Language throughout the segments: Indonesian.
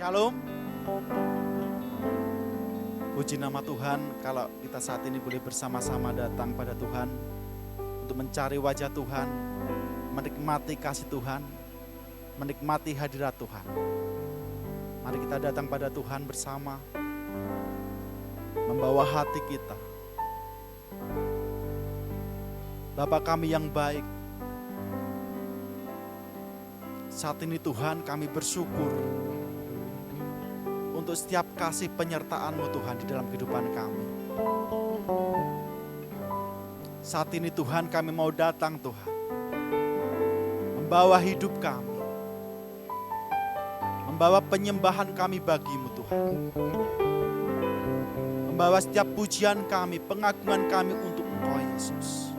Shalom. Puji nama Tuhan kalau kita saat ini boleh bersama-sama datang pada Tuhan untuk mencari wajah Tuhan, menikmati kasih Tuhan, menikmati hadirat Tuhan. Mari kita datang pada Tuhan bersama, membawa hati kita. Bapa kami yang baik, saat ini Tuhan kami bersyukur untuk setiap kasih penyertaan-Mu Tuhan di dalam kehidupan kami. Saat ini Tuhan kami mau datang Tuhan, membawa hidup kami, membawa penyembahan kami bagi-Mu Tuhan. Membawa setiap pujian kami, pengagungan kami untuk Engkau Yesus.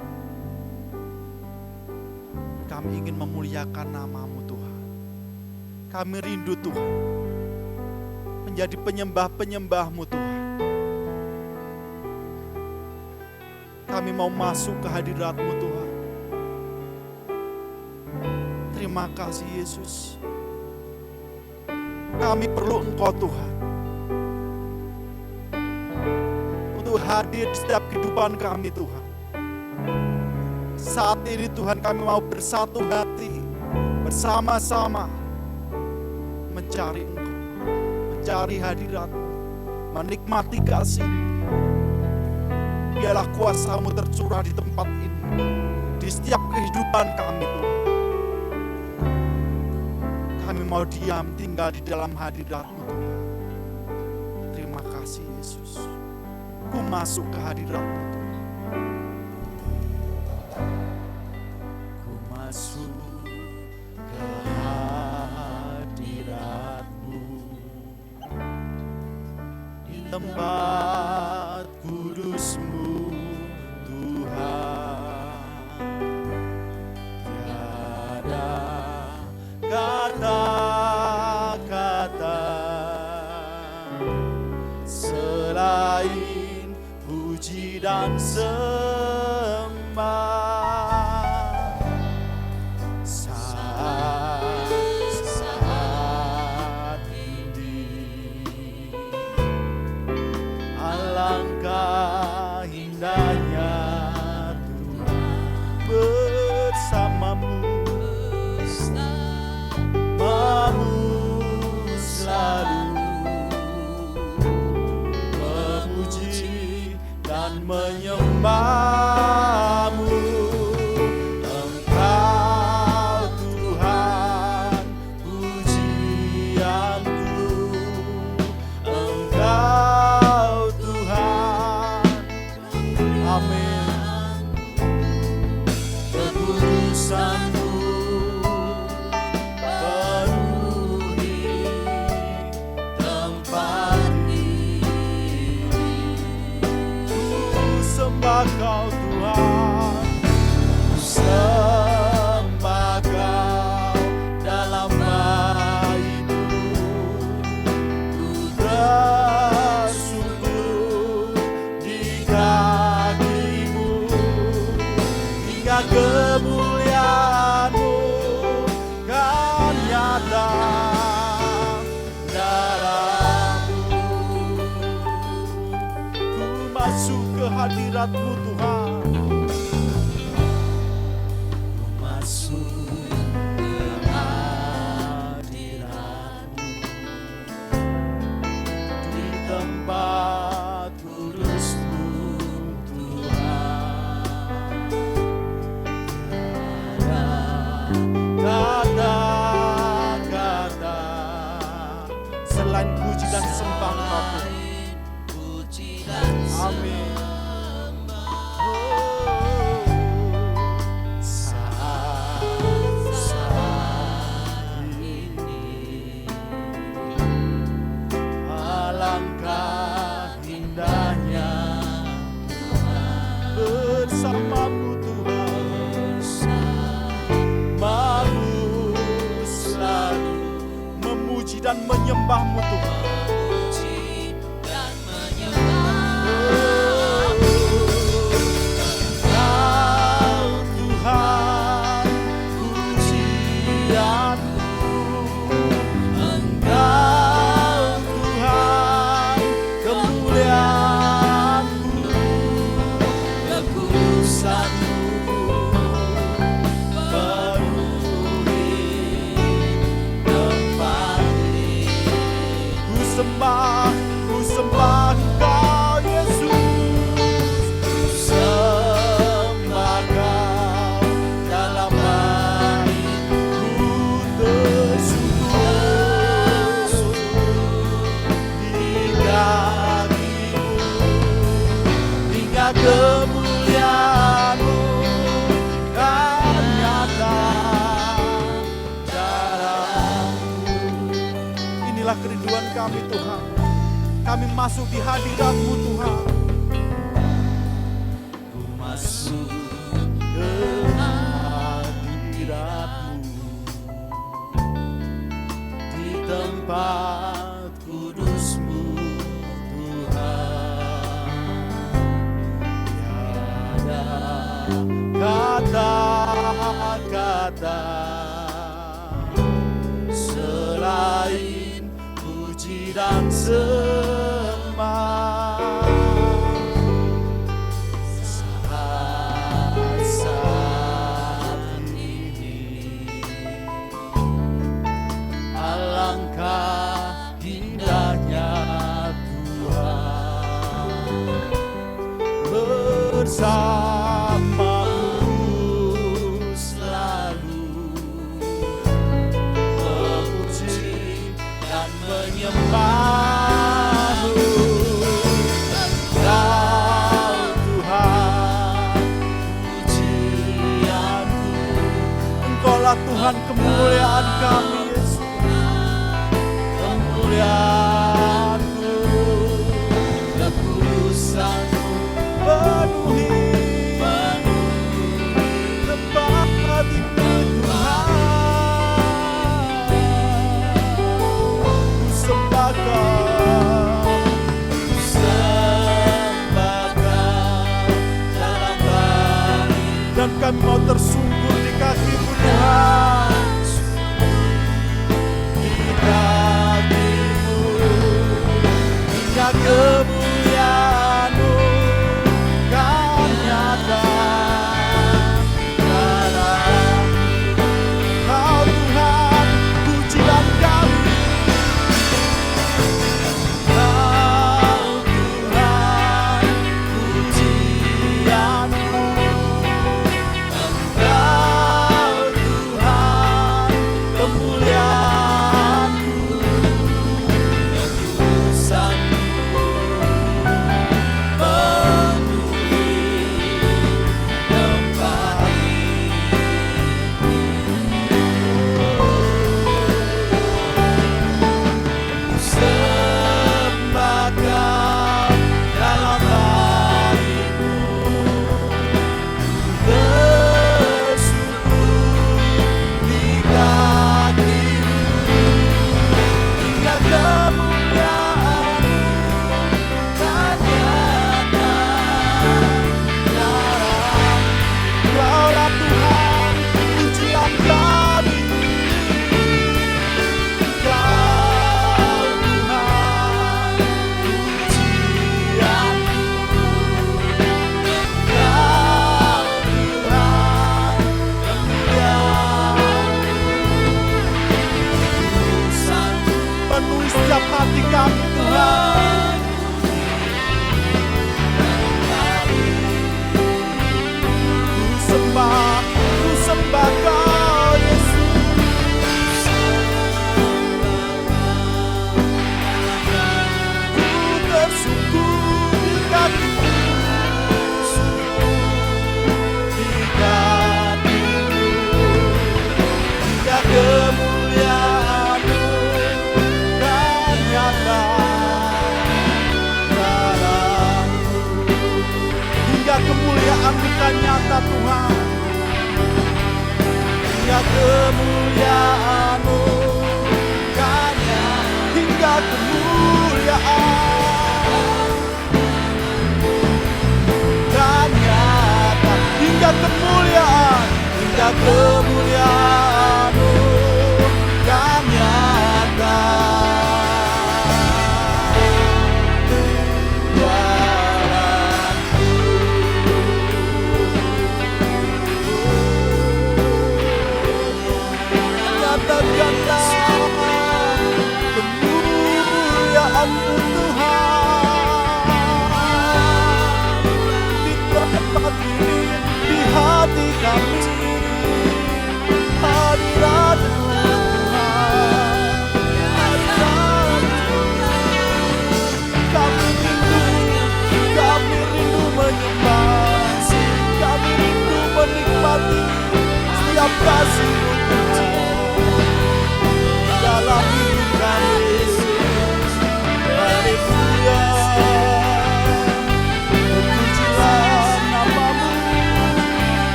Kami ingin memuliakan nama-Mu Tuhan. Kami rindu Tuhan menjadi penyembah-penyembah-Mu Tuhan. Kami mau masuk ke hadirat-Mu Tuhan. Terima kasih Yesus. Kami perlu Engkau Tuhan untuk hadir di setiap kehidupan kami Tuhan. Saat ini Tuhan kami mau bersatu hati, bersama-sama mencari Engkau, mencari hadirat-Mu, menikmati kasih. Biarlah kuasa-Mu tercurah di tempat ini, di setiap kehidupan kami Tuhan. Kami mau diam tinggal di dalam hadirat-Mu Tuhan. Terima kasih Yesus. Ku masuk ke hadirat-Mu Tuhan. Ku masuk ke hadirat-Mu, di tempat kudus-Mu Tuhan. Tiada kata-kata selain puji dan sembah. Saat ini alangkah indahnya Tuhan bersama-Mu, selalu memuji dan menyembah-Mu. Engkau Tuhan pujianku, Engkau Tuhan, amin. Kekudusan-Mu penuhi tempat ini. Ku sembah Kau Tuhan, ku sembah Kau dalam baitku. Ku tersungkur di kaki-Mu, hingga kemuliaan-Mu kan nyata dalam-Mu. Ku masuk ke hadirat-Mu Tuhan. Ku masuk ke hadirat-Mu, di tempat kudus-Mu Tuhan. Kata-kata selain puji dan sembah Engkau Tuhan. Amin. Saat ini alangkah indahnya Tuhan bersama-Mu Tuhan. Mau selalu memuji dan menyembah-Mu Tuhan. Engkau Tuhan pujianku, Engkau inilah kerinduan kami Tuhan. Kami masuk di hadirat-Mu Tuhan. Ku masuk ke hadirat-Mu, di tempat kudus-Mu Tuhan. Tiada kata-kata selain puji dan sembah. Saat ini alangkah indahnya Tuhan bersama-Mu selalu memuji dan menyembah-Mu. Kau Tuhan pujianku, Engkaulah Tuhan kemuliaan kami Yesus. Kemuliaan-Mu, kekudusan-Mu penuhi tempat ini Tuhan. Ku sembahkan dalam balik, dan kami mau tersungkur di kaki-Mu Tuhan. Di kaki-Mu hingga kemuliaan-Mu kan nyata. Kau Tuhan pujian kami. Kau Tuhan pujian-Mu. Engkau Tuhan kemuliaan-Mu. Kekudusan-Mu penuhi tempat ini. Sembahkan dalam balik-Mu, bersyukur di kaki-Mu, hingga kemuliaan-Mu kan nyata. Kaulah Tuhan pujian kami. Kau Tuhan pujian-Mu. Kau Tuhan kemuliaan-Mu. Penuhi setiap hati kami Tuhan. Ku sembah Kau Yesus. Ku tersungkur di kaki-Mu, di kaki-Mu, hingga kemuliaan-Mu kan nyata dalam-Mu. Hingga kemuliaan-Mu kan nyata Tuhan. Hingga kemuliaan-Mu kan nyata. Hingga kemuliaan kan nyata. Hingga kemuliaan. Hingga kemuliaan-Mu kan nyata. Nyatakanlah kemuliaan-Mu Tuhan di tempat ini, di hati kami.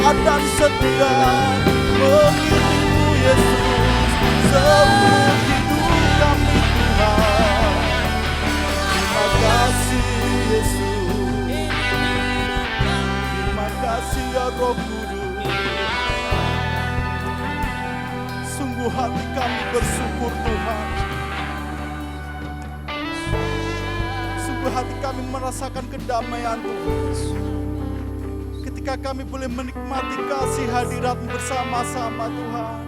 taat dan setia mengikutimu Yesus seumur hidup kami Tuhan. Terima kasih Yesus, terima kasih ya Roh Kudus. Sungguh hati kami bersyukur Tuhan. Sungguh hati kami merasakan kedamaian Tuhan ketika kami boleh menikmati kasih hadirat-Mu bersama-sama Tuhan.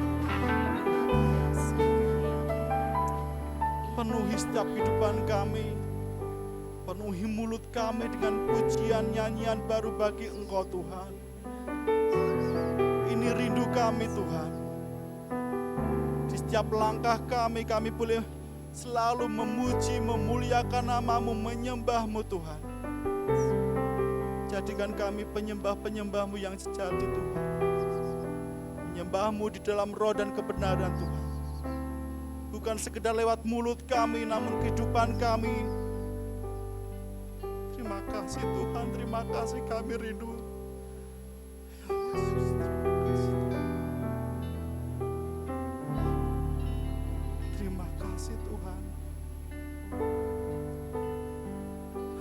Penuhi setiap kehidupan kami, penuhi mulut kami dengan pujian nyanyian baru bagi Engkau Tuhan. Ini rindu kami Tuhan. Di setiap langkah kami boleh selalu memuji, memuliakan nama-Mu, menyembah-Mu Tuhan. Jadikan kami penyembah-penyembah-Mu yang sejati Tuhan. Menyembah-Mu di dalam roh dan kebenaran Tuhan. Bukan sekedar lewat mulut kami, namun kehidupan kami. Terima kasih Tuhan, terima kasih kami rindu. Terima kasih Tuhan.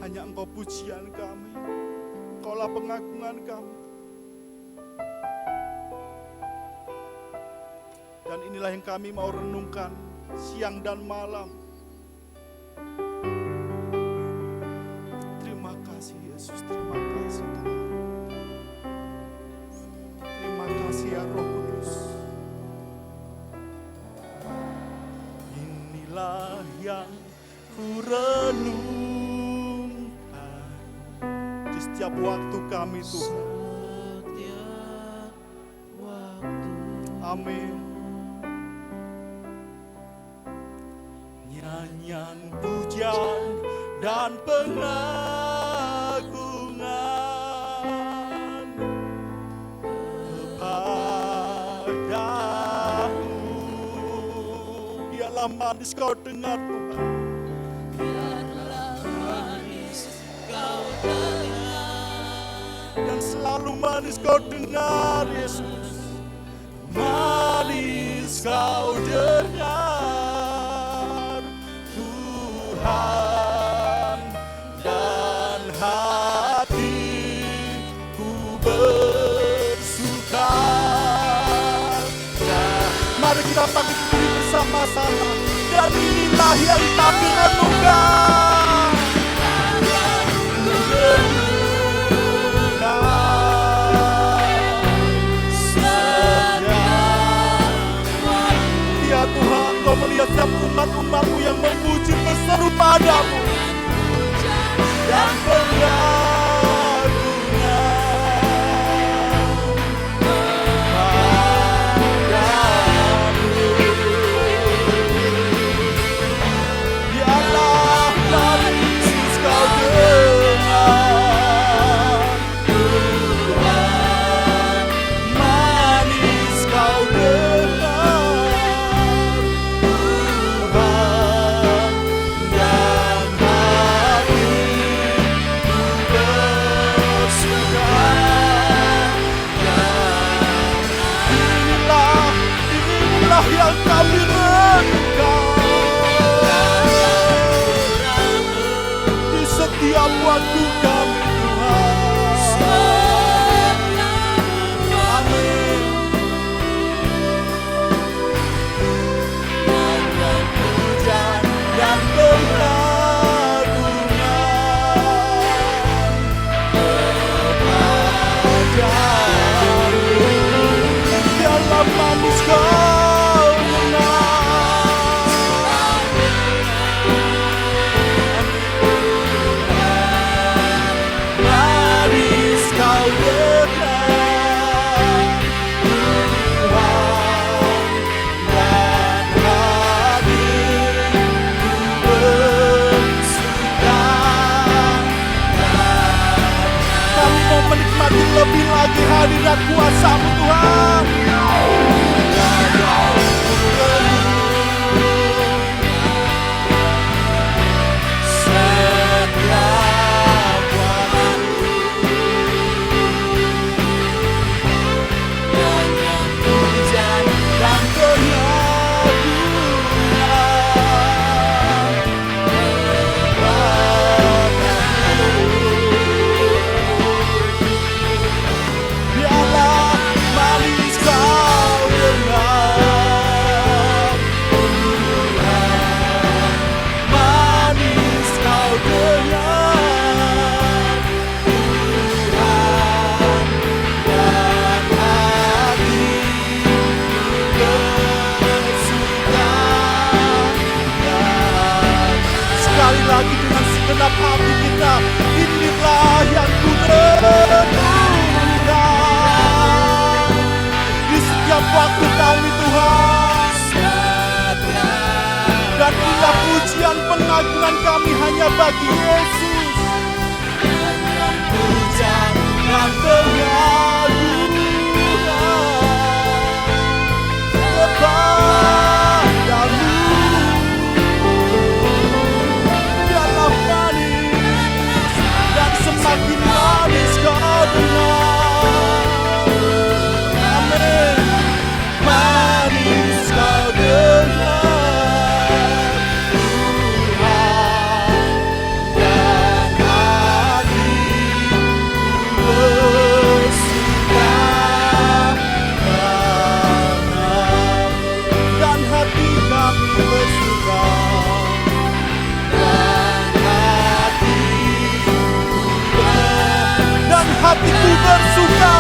Hanya Engkau pujian kami, Engkaulah pengagungan kami. Dan inilah yang kami mau renungkan siang dan malam. Terima kasih Yesus, terima kasih Tuhan. Terima kasih ya Roh Kudus. Inilah yang ku renungkan di setiap waktu kami Tuhan. Amin. Nyanyian pujian dan pengagungan kepadamu. Biarlah manis kau dengar Tuhan. Biarlah manis kau dengar. Dan selalu manis kau dengar Yesus. Manis kau dengar Tuhan, dan hatiku bersuka. Nah, mari kita bangkit berdiri bersama-sama. Dan inilah yang kami renungkan. Ya Tuhan, Kau melihat setiap umat-umat-Mu yang memuji berseru padamu dan pengagungan padamu. Biarlah manis kau dengar Tuhan, manis kau dengar yang kami renungkan di setiap waktu kami Tuhan. Amin. Dan pujian dan pengagungan kepadamu. Biarlah manis kau lebih lagi hadirat kuasa-Mu Tuhan. Setiap waktu setiap hati kita. Inilah yang ku renungkan di setiap waktu kami Tuhan. Dan inilah pujian pengagungan kami hanya bagi Yesus. Pujian dan pengagungan kepadamu. Biarlah manis dan semakin manis kau dengar. Amin. Manis kau dengar. Hatiku bersuka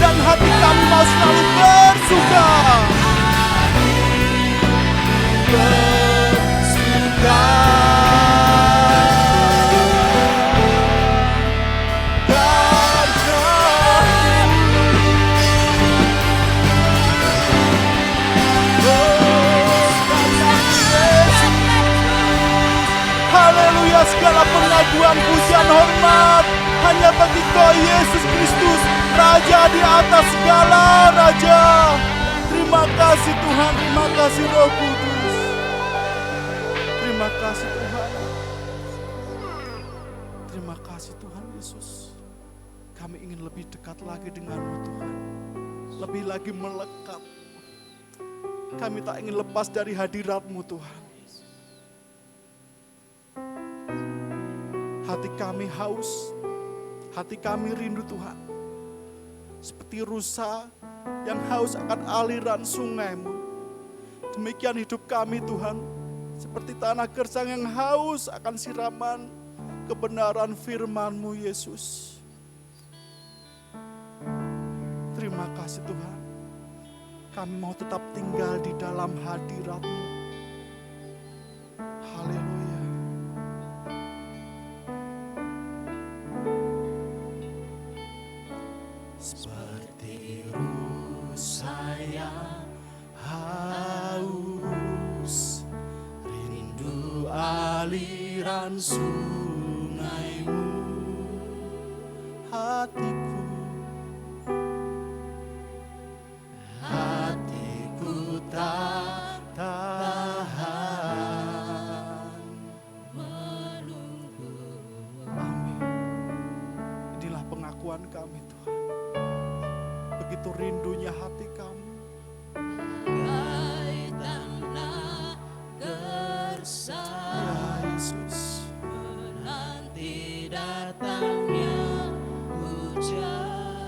dan hati kami mau selalu bersuka. Segala pengakuan, pujian, hormat hanya bagi Kau Yesus Kristus, Raja di atas segala raja. Terima kasih Tuhan, terima kasih Roh Kudus. Terima kasih Tuhan. Terima kasih Tuhan Yesus. Kami ingin lebih dekat lagi dengan-Mu Tuhan. Lebih lagi melekat. Kami tak ingin lepas dari hadirat-Mu Tuhan. Hati kami haus, hati kami rindu Tuhan. Seperti rusa yang haus akan aliran sungai-Mu. Demikian hidup kami Tuhan. Seperti tanah gersang yang haus akan siraman kebenaran firman-Mu Yesus. Terima kasih Tuhan. Kami mau tetap tinggal di dalam hadirat-Mu. Haleluya. Seperti rusa yang haus, rindu aliran sungai-Mu. Hatiku tak tahan menunggu. Amin. Inilah pengakuan kami Tuhan. Begitu rindunya hati kami. Bagai tanah gersang, ya Yesus, menanti datangnya hujan.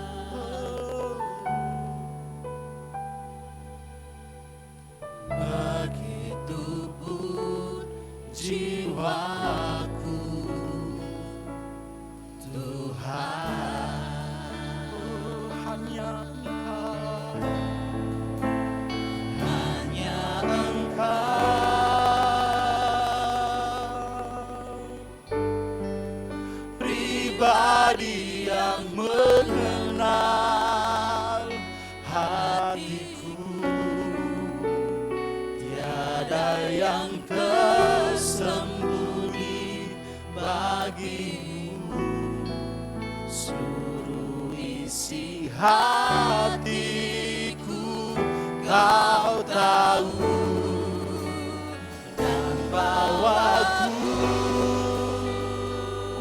Begitupun jiwaku Tuhan. Hanya pribadi yang mengenal hatiku, tiada yang tersembunyi bagimu. Suruh isi hatiku, Kau tahu, dan bawaku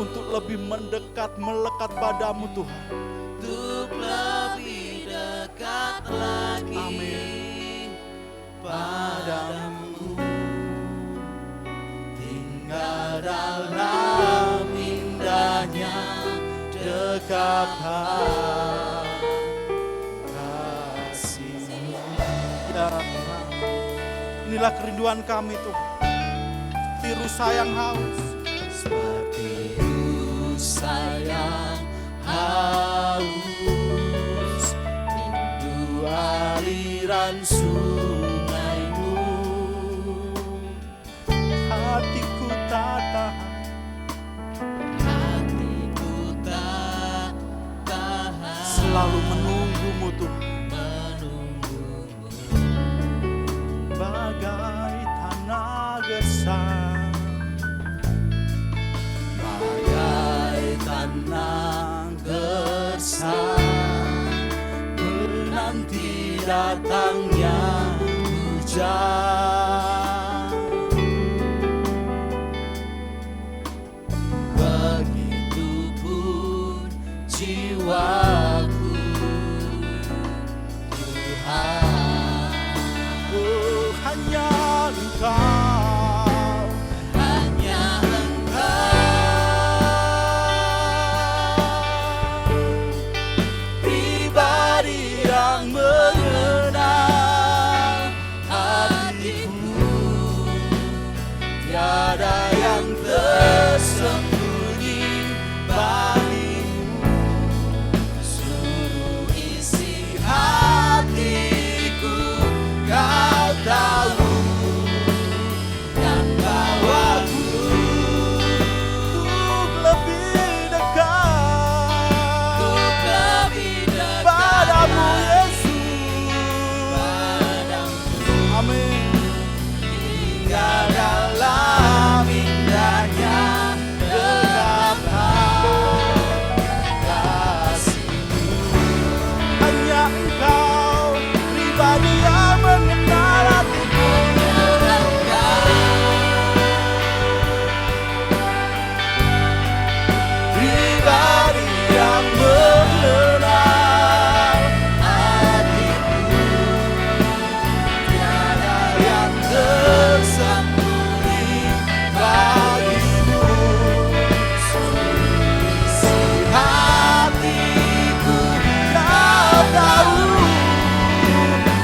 untuk lebih mendekat, melekat padamu Tuhan. Untuk lebih dekat lagi. Amin. Padamu, tinggal dalam indahnya dekapan kasih-Mu ya Tuhan. Inilah kerinduan kami Tuhan. Seperti rusa yang haus, seperti rusa yang haus, rindu aliran sungai-Mu. selalu menunggumu Tuhan. Bagai tanah gersang, bagai tanah gersang, menanti datangnya hujan. Begitupun jiwaku Tuhan, oh hanya Engkau, hanya Engkau, pribadi yang mengenal hatiku, tiada yang tersembunyi bagimu, seluruh isi hatiku Kau tahu, dan bawaku untuk lebih dekat, padamu Yesus, amin. Tinggal dalam indahnya dekapan kasih-Mu, hanya Engkau pribadi yang mengenal hatiku, pribadi yang mengenal hatiku, tiada yang tersembunyi bagimu, seluruh isi hatiku Kau tahu,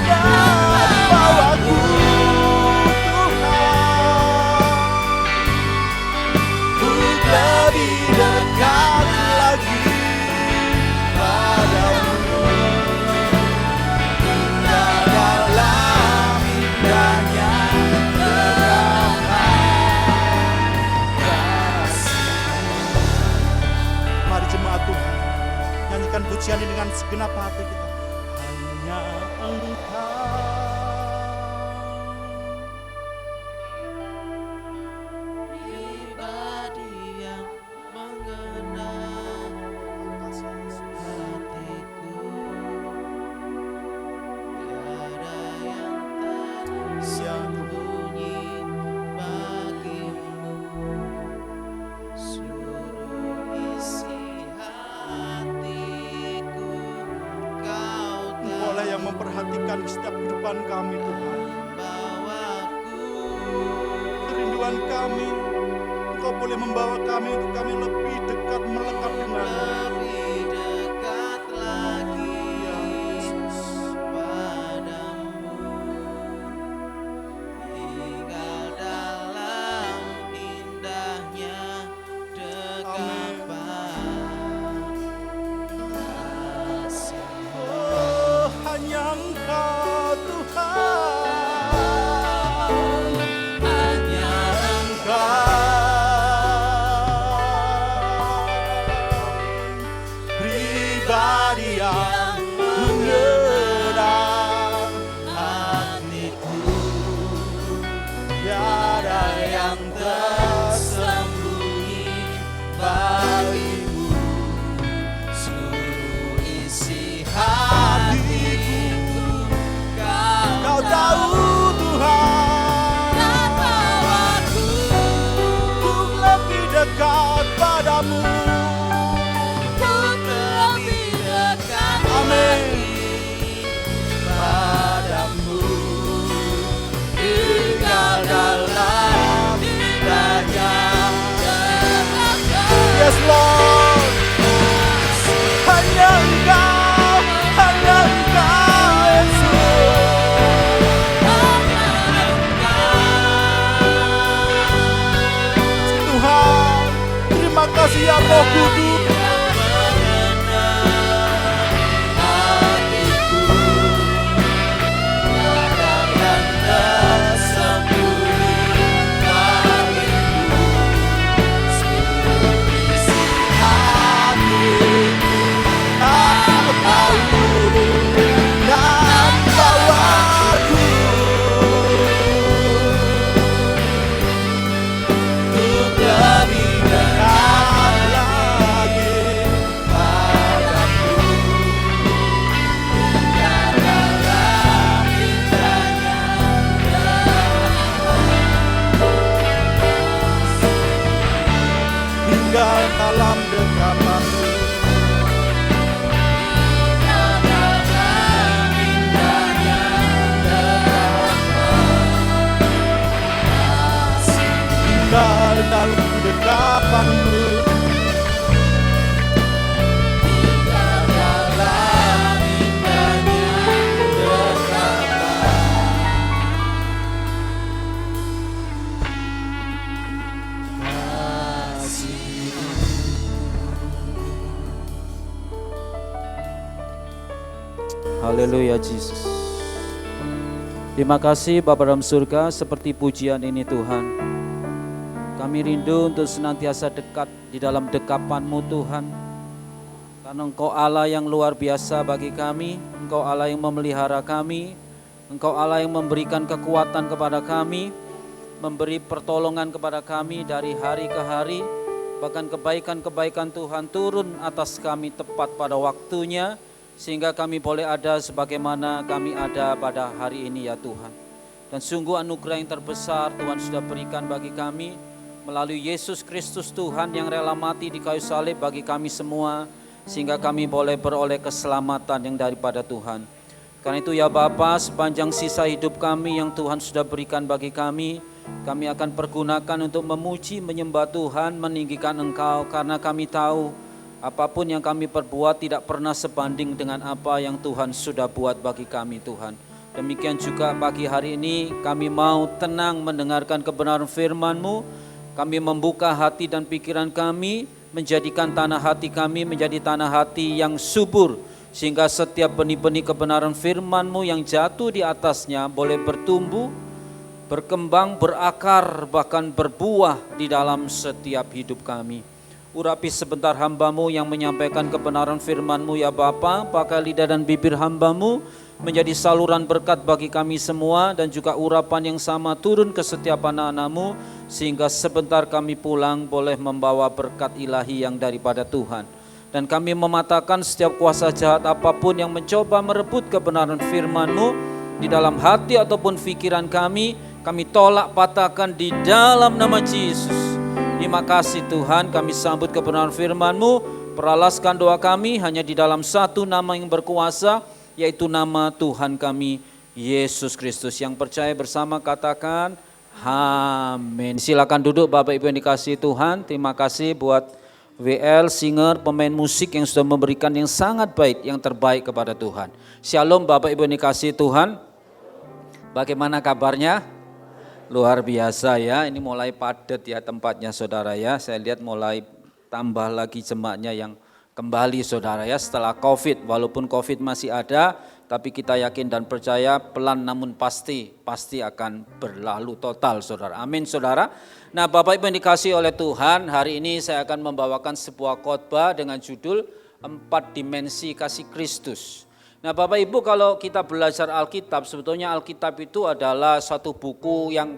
dan bawaku Tuhan untuk lebih dekat lagi padamu, tinggal dalam indahnya dekapan kasih-Mu. Mari jemaat Tuhan, nyanyikan pujian ini dengan segenap hati kita. Hanya Engkau, pribadi yang mengenal hatiku, tiada yang tersembunyi bagimu, seluruh isi hatiku Kau Engkaulah yang memperhatikan setiap kehidupan kami Tuhan, kerinduan kami, Engkau boleh membawa kami untuk kami lebih dekat melekat denganmu, lebih dekat lagi ya Yesus padamu, tinggal dalam indahnya dekapan kasih-Mu. Oh hanya Engkau Tuhan, hanya Engkau, pribadi yang mengenal hatiku, tiada yang tersembunyi bagimu, seluruh isi hatiku Kau tahu Tuhan, dan bawaku untuk lebih dekat padamu, untuk lebih dekat lagi padamu, tinggal dalam indahnya dekapan. Yes Lord, hanya Engkau, hanya Engkau Yesus, hanya Engkau Tuhan. Terima kasih ya Roh Kudus. Kau Haleluya Yesus. Terima kasih Bapa dalam surga, seperti pujian ini Tuhan. Kami rindu untuk senantiasa dekat di dalam dekapan-Mu Tuhan. Karena Engkau Allah yang luar biasa bagi kami, Engkau Allah yang memelihara kami, Engkau Allah yang memberikan kekuatan kepada kami, memberi pertolongan kepada kami dari hari ke hari. Bahkan kebaikan-kebaikan Tuhan turun atas kami tepat pada waktunya, sehingga kami boleh ada sebagaimana kami ada pada hari ini ya Tuhan. Dan sungguh anugerah yang terbesar Tuhan sudah berikan bagi kami melalui Yesus Kristus Tuhan yang rela mati di kayu salib bagi kami semua, sehingga kami boleh beroleh keselamatan yang daripada Tuhan. Karena itu ya Bapa, sepanjang sisa hidup kami yang Tuhan sudah berikan bagi kami akan pergunakan untuk memuji, menyembah Tuhan, meninggikan Engkau, karena kami tahu apapun yang kami perbuat tidak pernah sebanding dengan apa yang Tuhan sudah buat bagi kami Tuhan. Demikian juga pagi hari ini kami mau tenang mendengarkan kebenaran firman-Mu. Kami membuka hati dan pikiran kami, menjadikan tanah hati kami menjadi tanah hati yang subur, sehingga setiap benih-benih kebenaran firman-Mu yang jatuh di atasnya boleh bertumbuh, berkembang, berakar, bahkan berbuah di dalam setiap hidup kami. Urapi sebentar hamba-Mu yang menyampaikan kebenaran firman-Mu ya Bapa, pakai lidah dan bibir hamba-Mu menjadi saluran berkat bagi kami semua, dan juga urapan yang sama turun ke setiap anak-anak-Mu, sehingga sebentar kami pulang boleh membawa berkat ilahi yang daripada Tuhan. Dan kami mematakan setiap kuasa jahat apapun yang mencoba merebut kebenaran firman-Mu di dalam hati ataupun pikiran kami tolak patahkan di dalam nama Yesus. Terima kasih Tuhan, kami sambut kebenaran firman-Mu, peralaskan doa kami hanya di dalam satu nama yang berkuasa, yaitu nama Tuhan kami, Yesus Kristus. Yang percaya bersama katakan, amin. Silakan duduk Bapak Ibu yang dikasihi Tuhan. Terima kasih buat WL, singer, pemain musik yang sudah memberikan yang sangat baik, yang terbaik kepada Tuhan. Shalom Bapak Ibu yang dikasihi Tuhan. Bagaimana kabarnya? Luar biasa ya, ini mulai padat ya tempatnya saudara ya. Saya lihat mulai tambah lagi jemaatnya yang kembali saudara ya setelah COVID. Walaupun COVID masih ada, tapi kita yakin dan percaya pelan namun pasti akan berlalu total saudara. Amin saudara. Nah Bapak Ibu yang dikasihi oleh Tuhan, hari ini saya akan membawakan sebuah khotbah dengan judul 4 dimensi kasih Kristus. Nah Bapak Ibu, kalau kita belajar Alkitab, sebetulnya Alkitab itu adalah satu buku yang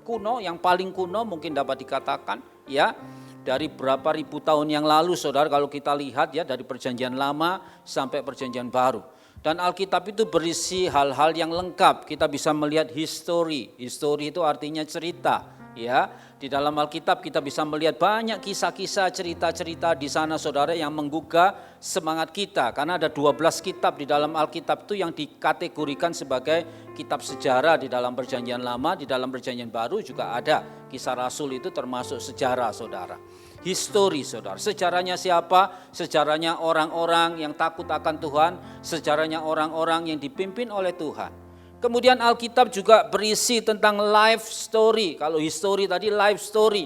kuno, yang paling kuno mungkin dapat dikatakan ya. Dari berapa ribu tahun yang lalu saudara, kalau kita lihat ya, dari perjanjian lama sampai perjanjian baru. Dan Alkitab itu berisi hal-hal yang lengkap, kita bisa melihat history itu artinya cerita. Ya, di dalam Alkitab kita bisa melihat banyak kisah-kisah, cerita-cerita di sana saudara yang menggugah semangat kita. Karena ada 12 kitab di dalam Alkitab itu yang dikategorikan sebagai kitab sejarah di dalam perjanjian lama, di dalam perjanjian baru juga ada. Kisah Rasul itu termasuk sejarah saudara. History saudara, sejarahnya siapa? Sejarahnya orang-orang yang takut akan Tuhan, sejarahnya orang-orang yang dipimpin oleh Tuhan. Kemudian Alkitab juga berisi tentang life story. Kalau history tadi life story.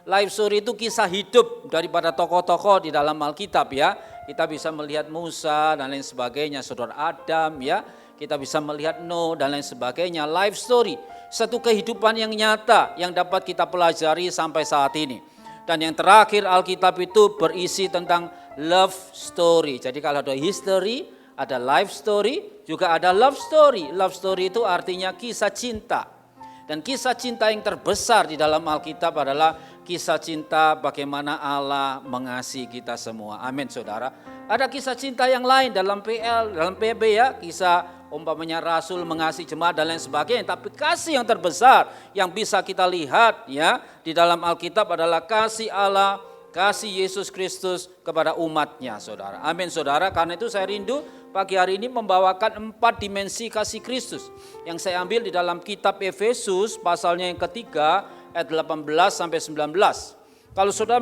Life story itu kisah hidup daripada tokoh-tokoh di dalam Alkitab ya. Kita bisa melihat Musa dan lain sebagainya, saudara Adam ya. Kita bisa melihat Nuh dan lain sebagainya. Life story, satu kehidupan yang nyata yang dapat kita pelajari sampai saat ini. Dan yang terakhir Alkitab itu berisi tentang love story. Jadi kalau ada history, ada life story, juga ada love story. Love story itu artinya kisah cinta. Dan kisah cinta yang terbesar di dalam Alkitab adalah kisah cinta bagaimana Allah mengasihi kita semua. Amin saudara. Ada kisah cinta yang lain dalam PL, dalam PB ya. Kisah umpamanya Rasul mengasihi jemaat dan lain sebagainya. Tapi kasih yang terbesar yang bisa kita lihat ya di dalam Alkitab adalah kasih Allah, kasih Yesus Kristus kepada umatnya saudara. Amin saudara. Karena itu saya rindu pagi hari ini membawakan 4 dimensi kasih Kristus yang saya ambil di dalam kitab Efesus pasalnya yang ketiga ayat 18 sampai 19. Kalau saudara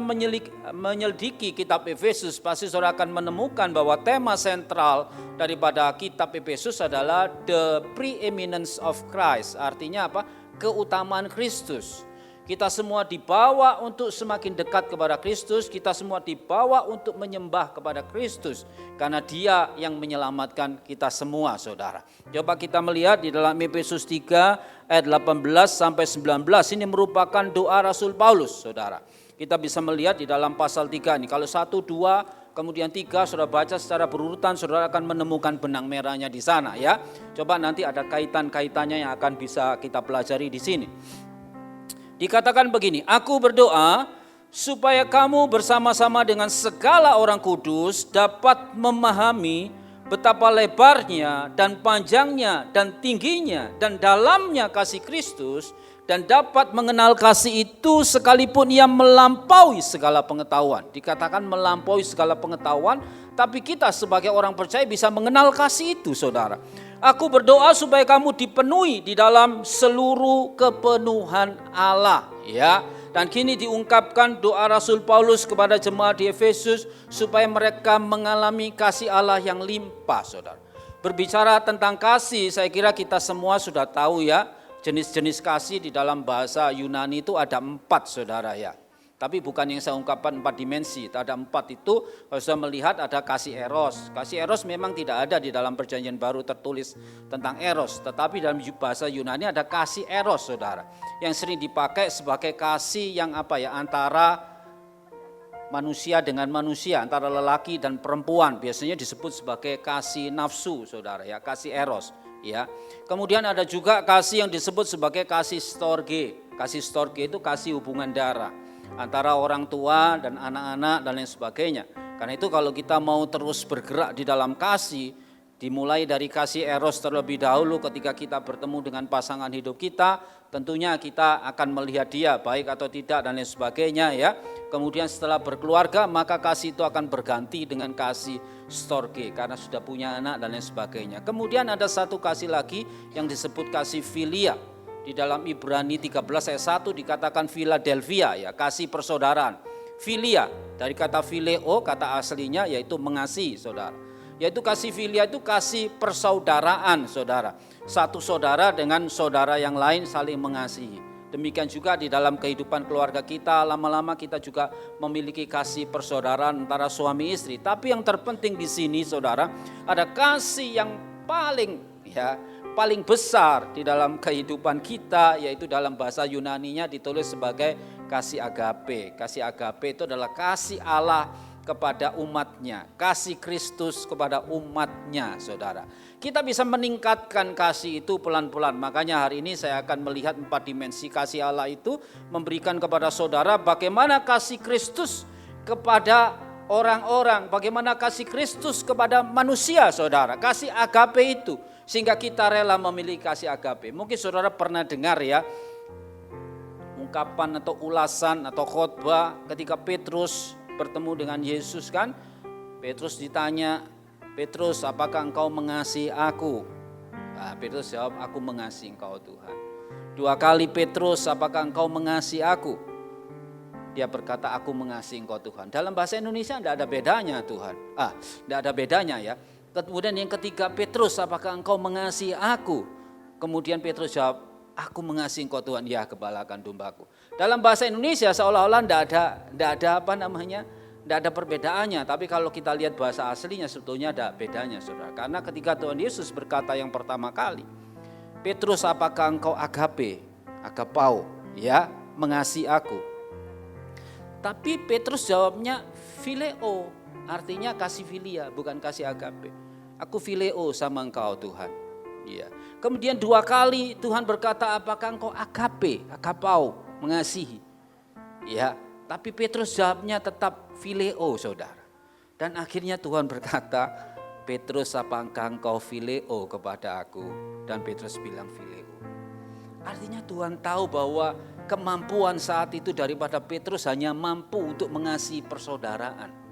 menyelidiki kitab Efesus, pasti saudara akan menemukan bahwa tema sentral daripada kitab Efesus adalah the preeminence of Christ. Artinya apa? Keutamaan Kristus. Kita semua dibawa untuk semakin dekat kepada Kristus, kita semua dibawa untuk menyembah kepada Kristus, karena Dia yang menyelamatkan kita semua, saudara. Coba kita melihat di dalam Efesus 3 ayat 18 sampai 19, ini merupakan doa Rasul Paulus, saudara. Kita bisa melihat di dalam pasal 3 ini, kalau 1, 2, kemudian 3, saudara baca secara berurutan, saudara akan menemukan benang merahnya di sana ya. Coba nanti ada kaitan-kaitannya yang akan bisa kita pelajari di sini. Dikatakan begini, aku berdoa supaya kamu bersama-sama dengan segala orang kudus dapat memahami betapa lebarnya dan panjangnya dan tingginya dan dalamnya kasih Kristus, dan dapat mengenal kasih itu sekalipun ia melampaui segala pengetahuan. Dikatakan melampaui segala pengetahuan, tapi kita sebagai orang percaya bisa mengenal kasih itu, saudara. Aku berdoa supaya kamu dipenuhi di dalam seluruh kepenuhan Allah, ya. Dan kini diungkapkan doa Rasul Paulus kepada jemaat di Efesus supaya mereka mengalami kasih Allah yang limpah, saudara. Berbicara tentang kasih, saya kira kita semua sudah tahu ya, jenis-jenis kasih di dalam bahasa Yunani itu ada 4, saudara ya. Tapi bukan yang saya ungkapkan 4 dimensi, ada 4 itu. Kalau sudah melihat ada kasih eros. Kasih eros memang tidak ada di dalam perjanjian baru tertulis tentang eros. Tetapi dalam bahasa Yunani ada kasih eros, saudara. Yang sering dipakai sebagai kasih yang antara manusia dengan manusia, antara lelaki dan perempuan. Biasanya disebut sebagai kasih nafsu, saudara ya, kasih eros. Ya. Kemudian ada juga kasih yang disebut sebagai kasih storge. Kasih storge itu kasih hubungan darah antara orang tua dan anak-anak dan lain sebagainya. Karena itu kalau kita mau terus bergerak di dalam kasih, dimulai dari kasih eros terlebih dahulu ketika kita bertemu dengan pasangan hidup kita, tentunya kita akan melihat dia baik atau tidak dan lain sebagainya ya. Kemudian setelah berkeluarga maka kasih itu akan berganti dengan kasih storge karena sudah punya anak dan lain sebagainya. Kemudian ada satu kasih lagi yang disebut kasih filia. Di dalam Ibrani 13 ayat 1 dikatakan Philadelphia ya, kasih persaudaraan. Filia dari kata phileo, kata aslinya yaitu mengasihi, saudara. Yaitu kasih filia itu kasih persaudaraan, saudara. Satu saudara dengan saudara yang lain saling mengasihi. Demikian juga di dalam kehidupan keluarga kita, lama-lama kita juga memiliki kasih persaudaraan antara suami istri. Tapi yang terpenting di sini, saudara, ada kasih yang paling besar di dalam kehidupan kita, yaitu dalam bahasa Yunaninya ditulis sebagai kasih agape. Kasih agape itu adalah kasih Allah kepada umatnya, kasih Kristus kepada umatnya, saudara. Kita bisa meningkatkan kasih itu pelan-pelan. Makanya hari ini saya akan melihat 4 dimensi kasih Allah itu, memberikan kepada saudara bagaimana kasih Kristus kepada orang-orang, bagaimana kasih Kristus kepada manusia, saudara. Kasih agape itu, sehingga kita rela memiliki kasih agape. Mungkin saudara pernah dengar ya, ungkapan atau ulasan atau khotbah ketika Petrus bertemu dengan Yesus kan. Petrus ditanya, Petrus apakah engkau mengasihi aku? Nah, Petrus jawab, aku mengasihi engkau Tuhan. 2 kali Petrus, apakah engkau mengasihi aku? Dia berkata, aku mengasihi engkau Tuhan. Dalam bahasa Indonesia tidak ada bedanya Tuhan. Tidak ada bedanya ya. Kemudian yang ketiga, Petrus apakah engkau mengasihi aku? Kemudian Petrus jawab, aku mengasihi engkau Tuhan, ya gembalakan dombaku. Dalam bahasa Indonesia seolah-olah tidak ada perbedaannya. Tapi kalau kita lihat bahasa aslinya sebetulnya ada bedanya, saudara. Karena ketika Tuhan Yesus berkata yang pertama kali, Petrus apakah engkau agapau, ya mengasihi aku? Tapi Petrus jawabnya phileo, artinya kasih filia, bukan kasih agape. Aku phileo sama engkau Tuhan. Ya. Kemudian 2 kali Tuhan berkata, apakah engkau agapau, mengasihi. Ya, tapi Petrus jawabnya tetap phileo, saudara. Dan akhirnya Tuhan berkata, Petrus apakah engkau phileo kepada aku? Dan Petrus bilang phileo. Artinya Tuhan tahu bahwa kemampuan saat itu daripada Petrus hanya mampu untuk mengasihi persaudaraan.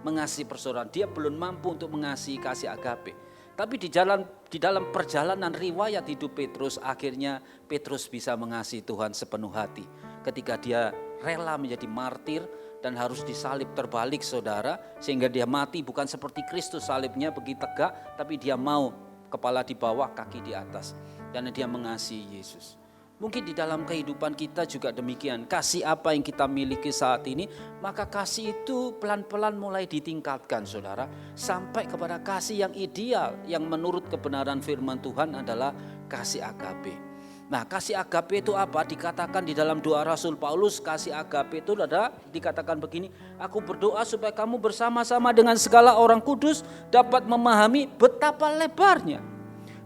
Mengasihi persaudaraan, dia belum mampu untuk mengasihi kasih agape. Tapi di dalam perjalanan riwayat hidup Petrus, akhirnya Petrus bisa mengasihi Tuhan sepenuh hati. Ketika dia rela menjadi martir dan harus disalib terbalik, saudara, sehingga dia mati bukan seperti Kristus salibnya begitu tegak, tapi dia mau kepala di bawah, kaki di atas, karena dia mengasihi Yesus. Mungkin di dalam kehidupan kita juga demikian. Kasih apa yang kita miliki saat ini, maka kasih itu pelan-pelan mulai ditingkatkan saudara. Sampai kepada kasih yang ideal, yang menurut kebenaran firman Tuhan adalah kasih agape. Nah, kasih agape itu apa? Dikatakan di dalam doa Rasul Paulus, kasih agape itu adalah dikatakan begini, aku berdoa supaya kamu bersama-sama dengan segala orang kudus dapat memahami betapa lebarnya,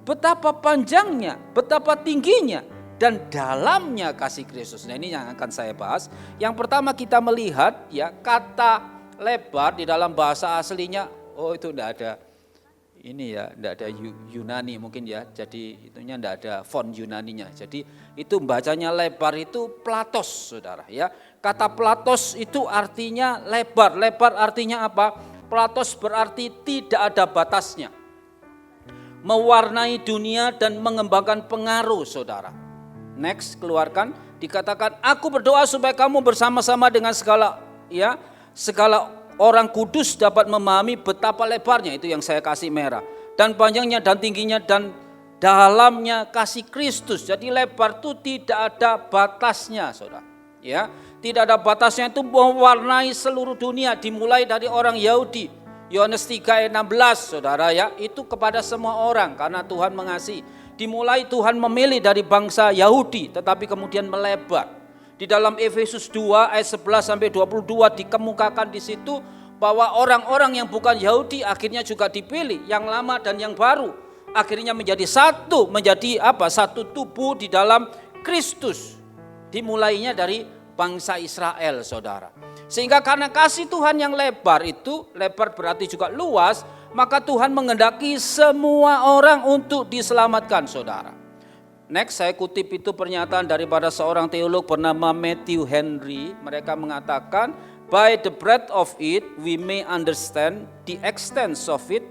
betapa panjangnya, betapa tingginya, dan dalamnya kasih Kristus. Nah, ini yang akan saya bahas. Yang pertama kita melihat ya, kata lebar di dalam bahasa aslinya, itu enggak ada ini ya, enggak ada Yunani mungkin ya. Jadi itunya enggak ada font Yunaninya. Jadi itu bacanya lebar itu platos saudara ya. Kata platos itu artinya lebar. Lebar artinya apa? Platos berarti tidak ada batasnya. Mewarnai dunia dan mengembangkan pengaruh saudara. Next, keluarkan, dikatakan aku berdoa supaya kamu bersama-sama dengan segala orang kudus dapat memahami betapa lebarnya, itu yang saya kasih merah, dan panjangnya dan tingginya dan dalamnya kasih Kristus. Jadi lebar itu tidak ada batasnya saudara ya, tidak ada batasnya, itu mewarnai seluruh dunia, dimulai dari orang Yahudi. Yohanes 3 ayat 16 saudara ya, itu kepada semua orang karena Tuhan mengasihi. Dimulai Tuhan memilih dari bangsa Yahudi, tetapi kemudian melebar. Di dalam Efesus 2 ayat 11 sampai 22 dikemukakan di situ bahwa orang-orang yang bukan Yahudi akhirnya juga dipilih, yang lama dan yang baru. Akhirnya menjadi satu, menjadi satu tubuh di dalam Kristus. Dimulainya dari bangsa Israel, saudara. Sehingga karena kasih Tuhan yang lebar itu, lebar berarti juga luas, maka Tuhan menghendaki semua orang untuk diselamatkan, saudara. Next, saya kutip itu pernyataan daripada seorang teolog bernama Matthew Henry. Mereka mengatakan, by the breadth of it, we may understand the extent of it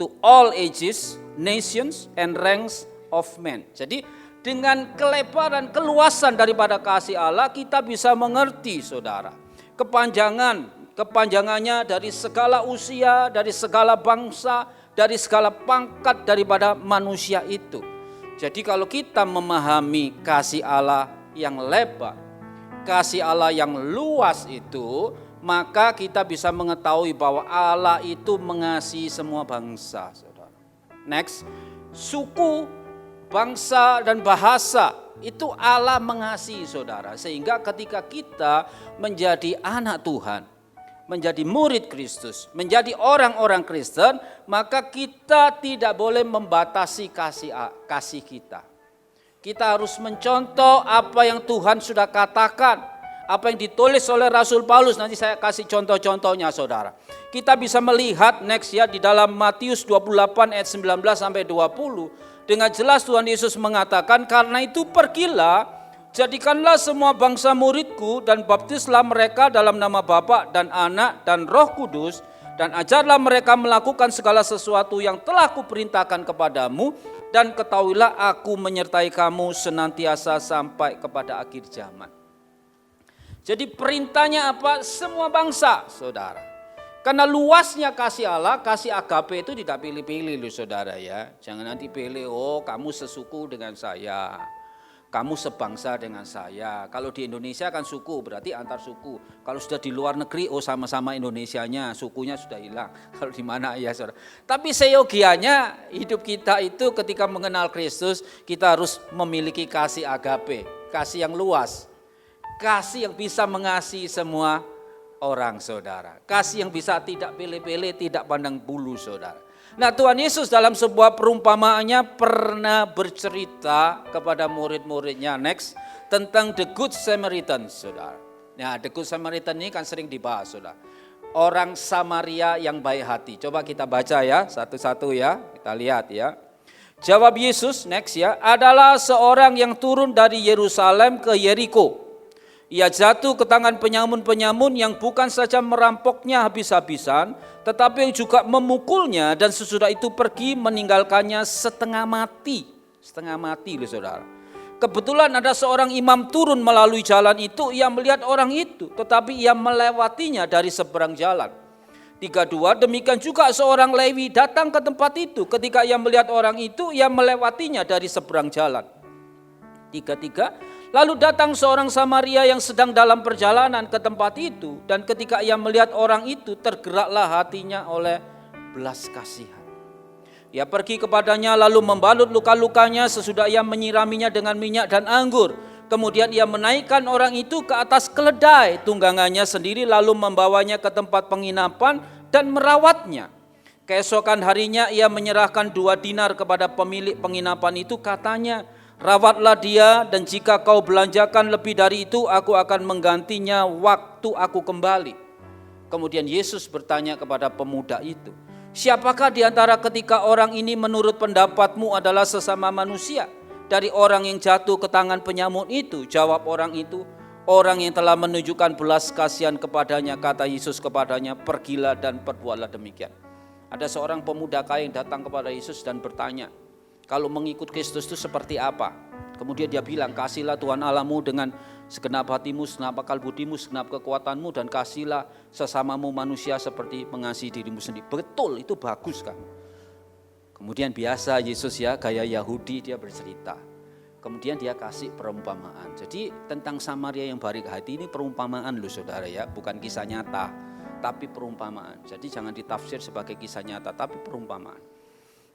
to all ages, nations, and ranks of men. Jadi, dengan kelebaran, keluasan daripada kasih Allah, kita bisa mengerti, saudara, kepanjangannya dari segala usia, dari segala bangsa, dari segala pangkat daripada manusia itu. Jadi kalau kita memahami kasih Allah yang lebar, kasih Allah yang luas itu, maka kita bisa mengetahui bahwa Allah itu mengasihi semua bangsa, saudara. Next, suku, bangsa dan bahasa itu Allah mengasihi, saudara. Sehingga ketika kita menjadi anak Tuhan, menjadi murid Kristus, menjadi orang-orang Kristen, maka kita tidak boleh membatasi kasih kita. Kita harus mencontoh apa yang Tuhan sudah katakan, apa yang ditulis oleh Rasul Paulus. Nanti saya kasih contoh-contohnya, saudara. Kita bisa melihat next ya, di dalam Matius 28 ayat 19 sampai 20. Dengan jelas Tuhan Yesus mengatakan, karena itu pergilah, jadikanlah semua bangsa muridku dan baptislah mereka dalam nama Bapa dan Anak dan Roh Kudus, dan ajarlah mereka melakukan segala sesuatu yang telah kuperintahkan kepadamu, dan ketahuilah aku menyertai kamu senantiasa sampai kepada akhir zaman. Jadi perintahnya apa? Semua bangsa, saudara. Karena luasnya kasih Allah, kasih agape itu tidak pilih-pilih loh, saudara ya. Jangan nanti pilih, kamu sesuku dengan saya, kamu sebangsa dengan saya. Kalau di Indonesia kan suku, berarti antar suku. Kalau sudah di luar negeri, sama-sama Indonesianya, sukunya sudah hilang. Kalau di mana ya, saudara. Tapi seyogianya hidup kita itu ketika mengenal Kristus, kita harus memiliki kasih agape, kasih yang luas, kasih yang bisa mengasihi semua orang, saudara. Kasih yang bisa tidak pilih-pilih, tidak pandang bulu, saudara. Nah, Tuhan Yesus dalam sebuah perumpamaannya pernah bercerita kepada murid-muridnya next tentang the good Samaritan, saudara. Nah, the good Samaritan ini kan sering dibahas, saudara. Orang Samaria yang baik hati. Coba kita baca ya, satu-satu ya. Kita lihat ya. Jawab Yesus next ya, adalah seorang yang turun dari Yerusalem ke Yeriko. Ia jatuh ke tangan penyamun-penyamun yang bukan saja merampoknya habis-habisan, tetapi yang juga memukulnya, dan sesudah itu pergi meninggalkannya setengah mati. Setengah mati loh, saudara. Kebetulan ada seorang imam turun melalui jalan itu, ia melihat orang itu, tetapi ia melewatinya dari seberang jalan. 32, demikian juga seorang Lewi datang ke tempat itu, ketika ia melihat orang itu, ia melewatinya dari seberang jalan. 33, lalu datang seorang Samaria yang sedang dalam perjalanan ke tempat itu, dan ketika ia melihat orang itu, tergeraklah hatinya oleh belas kasihan. Ia pergi kepadanya lalu membalut luka-lukanya sesudah ia menyiraminya dengan minyak dan anggur. Kemudian ia menaikkan orang itu ke atas keledai tunggangannya sendiri lalu membawanya ke tempat penginapan dan merawatnya. Keesokan harinya ia menyerahkan 2 dinar kepada pemilik penginapan itu, katanya, rawatlah dia dan jika kau belanjakan lebih dari itu aku akan menggantinya waktu aku kembali. Kemudian Yesus bertanya kepada pemuda itu, siapakah di antara ketika orang ini menurut pendapatmu adalah sesama manusia dari orang yang jatuh ke tangan penyamun itu? Jawab orang itu, orang yang telah menunjukkan belas kasihan kepadanya. Kata Yesus kepadanya, pergilah dan perbuatlah demikian. Ada seorang pemuda kaya yang datang kepada Yesus dan bertanya, kalau mengikut Kristus itu seperti apa? Kemudian dia bilang, kasihlah Tuhan Allahmu dengan segenap hatimu, segenap akal budimu, segenap kekuatanmu, dan kasihlah sesamamu manusia seperti mengasihi dirimu sendiri. Betul, itu bagus kan? Kemudian biasa Yesus ya, gaya Yahudi dia bercerita. Kemudian dia kasih perumpamaan. Jadi tentang Samaria yang baik hati ini perumpamaan loh saudara ya, bukan kisah nyata, tapi perumpamaan. Jadi jangan ditafsir sebagai kisah nyata, tapi perumpamaan.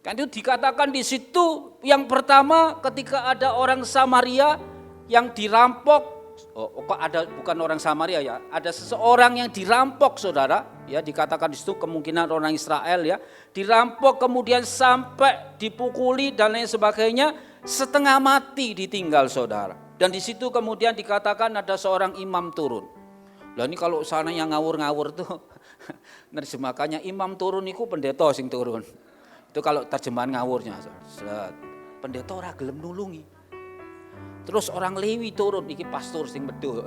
Kan itu dikatakan di situ yang pertama ketika ada orang Samaria yang dirampok. Kok ada bukan orang Samaria ya, ada seseorang yang dirampok saudara ya, dikatakan di situ kemungkinan orang Israel ya, dirampok kemudian sampai dipukuli dan lain sebagainya, setengah mati ditinggal saudara. Dan di situ kemudian dikatakan ada seorang imam turun. Lah ini kalau sana yang ngawur-ngawur tuh nerjemahkannya imam turun itu pendeta sing turun. Itu kalau terjemahan ngawurnya. Pendeta ora gelem nulungi. Terus orang Lewi turun, iki pastor sing medhuk.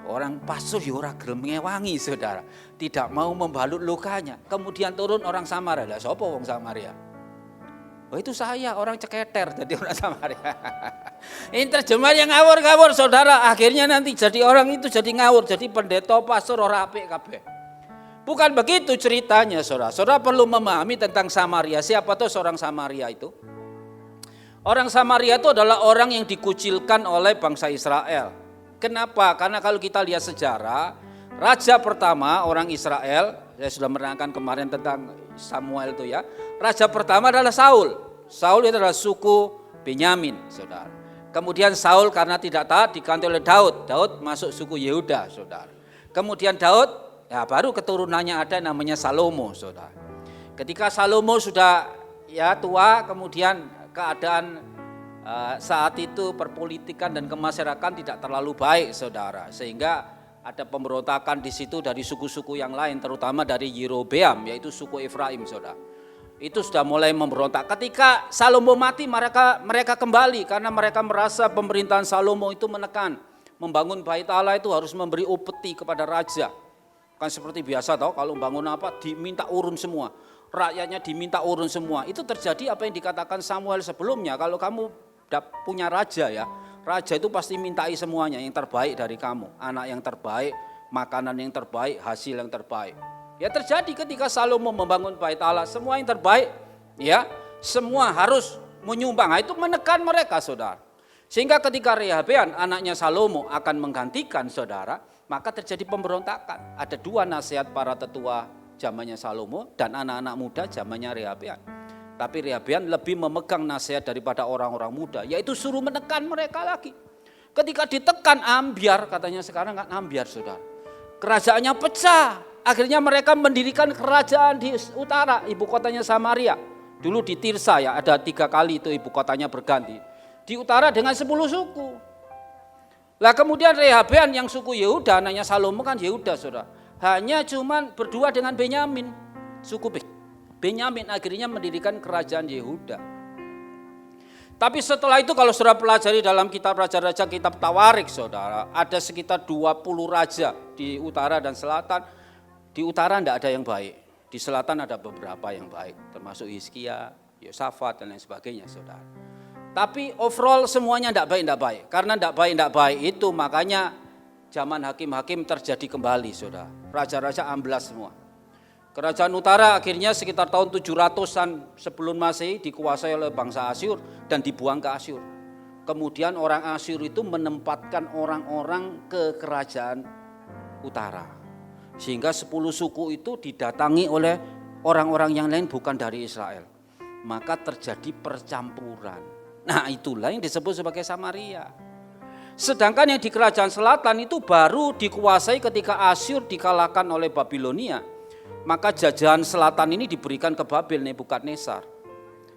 Orang pastor ya ora gelem ngewangi saudara, tidak mau membalut lukanya. Kemudian turun orang Samaria. Lah sapa wong Samaria? Oh itu saya, orang ceketer jadi orang Samaria. Ini terjemahan yang ngawur-ngawur saudara, akhirnya nanti jadi orang itu jadi ngawur, jadi pendeta pastor ora apik kabeh. Bukan begitu ceritanya saudara. Saudara perlu memahami tentang Samaria. Siapa tuh seorang Samaria itu? Orang Samaria itu adalah orang yang dikucilkan oleh bangsa Israel. Kenapa? Karena kalau kita lihat sejarah, raja pertama orang Israel, saya sudah menerangkan kemarin tentang Samuel itu ya. Raja pertama adalah Saul. Saul itu adalah suku Benyamin, saudara. Kemudian Saul karena tidak taat diganti oleh Daud. Daud masuk suku Yehuda, saudara. Kemudian Daud, ya baru keturunannya ada namanya Salomo, saudara. Ketika Salomo sudah ya tua, kemudian keadaan saat itu perpolitikan dan kemasyarakatan tidak terlalu baik saudara, sehingga ada pemberontakan di situ dari suku-suku yang lain, terutama dari Yerobeam yaitu suku Efraim saudara. Itu sudah mulai memberontak. Ketika Salomo mati mereka kembali karena mereka merasa pemerintahan Salomo itu menekan. Membangun bait Allah itu harus memberi upeti kepada raja. Kan seperti biasa toh, kalau bangun apa diminta urun semua. Rakyatnya diminta urun semua. Itu terjadi apa yang dikatakan Samuel sebelumnya. Kalau kamu punya raja ya, raja itu pasti mintai semuanya yang terbaik dari kamu. Anak yang terbaik, makanan yang terbaik, hasil yang terbaik. Ya terjadi ketika Salomo membangun bait Allah, semua yang terbaik ya, semua harus menyumbang. Nah, itu menekan mereka saudara. Sehingga ketika Rehabeam anaknya Salomo akan menggantikan saudara, maka terjadi pemberontakan. Ada 2 nasihat para tetua zamannya Salomo dan anak-anak muda zamannya Rehabeam. Tapi Rehabeam lebih memegang nasihat daripada orang-orang muda, yaitu suruh menekan mereka lagi. Ketika ditekan ambiar, katanya sekarang kan ambiar saudara. Kerajaannya pecah, akhirnya mereka mendirikan kerajaan di utara, ibu kotanya Samaria. Dulu di Tirsa ya, ada 3 kali itu ibu kotanya berganti. Di utara dengan 10 suku. Lah kemudian Rehabeam yang suku Yehuda, anaknya Salomo kan Yehuda saudara. Hanya cuman berdua dengan Benyamin, suku Benyamin akhirnya mendirikan kerajaan Yehuda. Tapi setelah itu kalau saudara pelajari dalam kitab raja-raja, kitab Tawarik saudara, ada sekitar 20 raja di utara dan selatan. Di utara tidak ada yang baik, di selatan ada beberapa yang baik, termasuk Hizkia, Yosafat dan lain sebagainya saudara. Tapi overall semuanya tidak baik. Karena tidak baik itu makanya zaman hakim-hakim terjadi kembali saudara. Raja-raja amblas semua. Kerajaan utara akhirnya sekitar tahun 700-an sebelum Masehi dikuasai oleh bangsa Asyur dan dibuang ke Asyur. kemudian orang Asyur itu menempatkan orang-orang ke kerajaan utara. Sehingga 10 suku itu didatangi oleh orang-orang yang lain bukan dari Israel. Maka terjadi percampuran. Nah, itulah yang disebut sebagai Samaria. Sedangkan yang di kerajaan selatan itu baru dikuasai ketika Asyur dikalahkan oleh Babilonia. Maka jajahan selatan ini diberikan ke Babel, Nebukadnezar.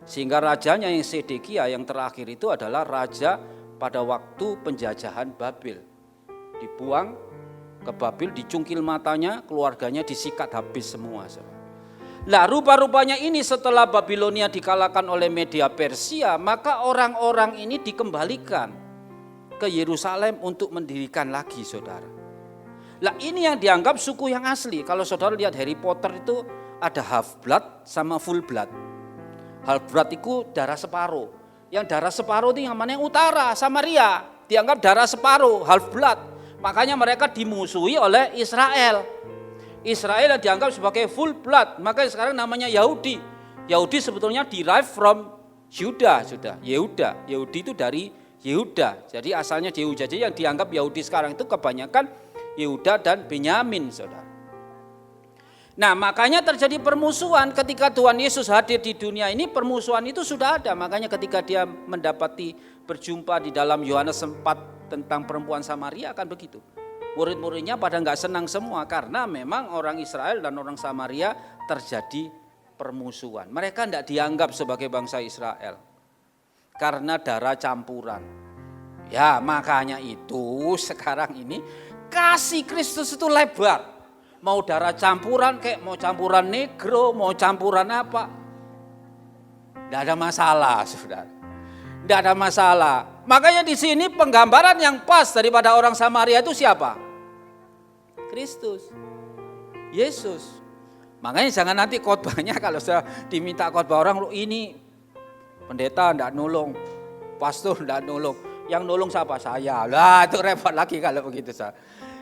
Sehingga rajanya yang Sedekia yang terakhir itu adalah raja pada waktu penjajahan Babel. Dibuang ke Babel, dicungkil matanya, keluarganya disikat habis semua. Nah, rupa-rupanya ini setelah Babilonia dikalahkan oleh Media Persia, maka orang-orang ini dikembalikan ke Yerusalem untuk mendirikan lagi, saudara. Nah, ini yang dianggap suku yang asli. Kalau saudara lihat Harry Potter itu ada half blood sama full blood. Half blood itu darah separuh. Yang darah separuh itu yang mana? Yang utara, Samaria. Dianggap darah separuh, half blood. Makanya mereka dimusuhi oleh Israel. Israel dianggap sebagai full blood, makanya sekarang namanya Yahudi. Yahudi sebetulnya derive from Juda, sudah. Yahudi itu dari Yehuda. Jadi asalnya di Yehuda. Jadi yang dianggap Yahudi sekarang itu kebanyakan Yehuda dan Benyamin, saudara. Nah, makanya terjadi permusuhan ketika Tuhan Yesus hadir di dunia ini. Permusuhan itu sudah ada. Makanya ketika dia mendapati berjumpa di dalam Yohanes 4 tentang perempuan Samaria akan begitu. Murid-muridnya pada nggak senang semua karena memang orang Israel dan orang Samaria terjadi permusuhan. Mereka tidak dianggap sebagai bangsa Israel karena darah campuran. Ya, makanya itu sekarang ini kasih Kristus itu lebar. Mau darah campuran kayak mau campuran negro, mau campuran apa. Tidak ada masalah, saudara. Tidak ada masalah. Makanya di sini penggambaran yang pas daripada orang Samaria itu siapa? Kristus, Yesus. Makanya jangan nanti khotbahnya kalau sudah diminta khotbah orang ini pendeta enggak nolong, pastor enggak nolong. Yang nolong siapa? Saya. Lah itu repot lagi kalau begitu, saya.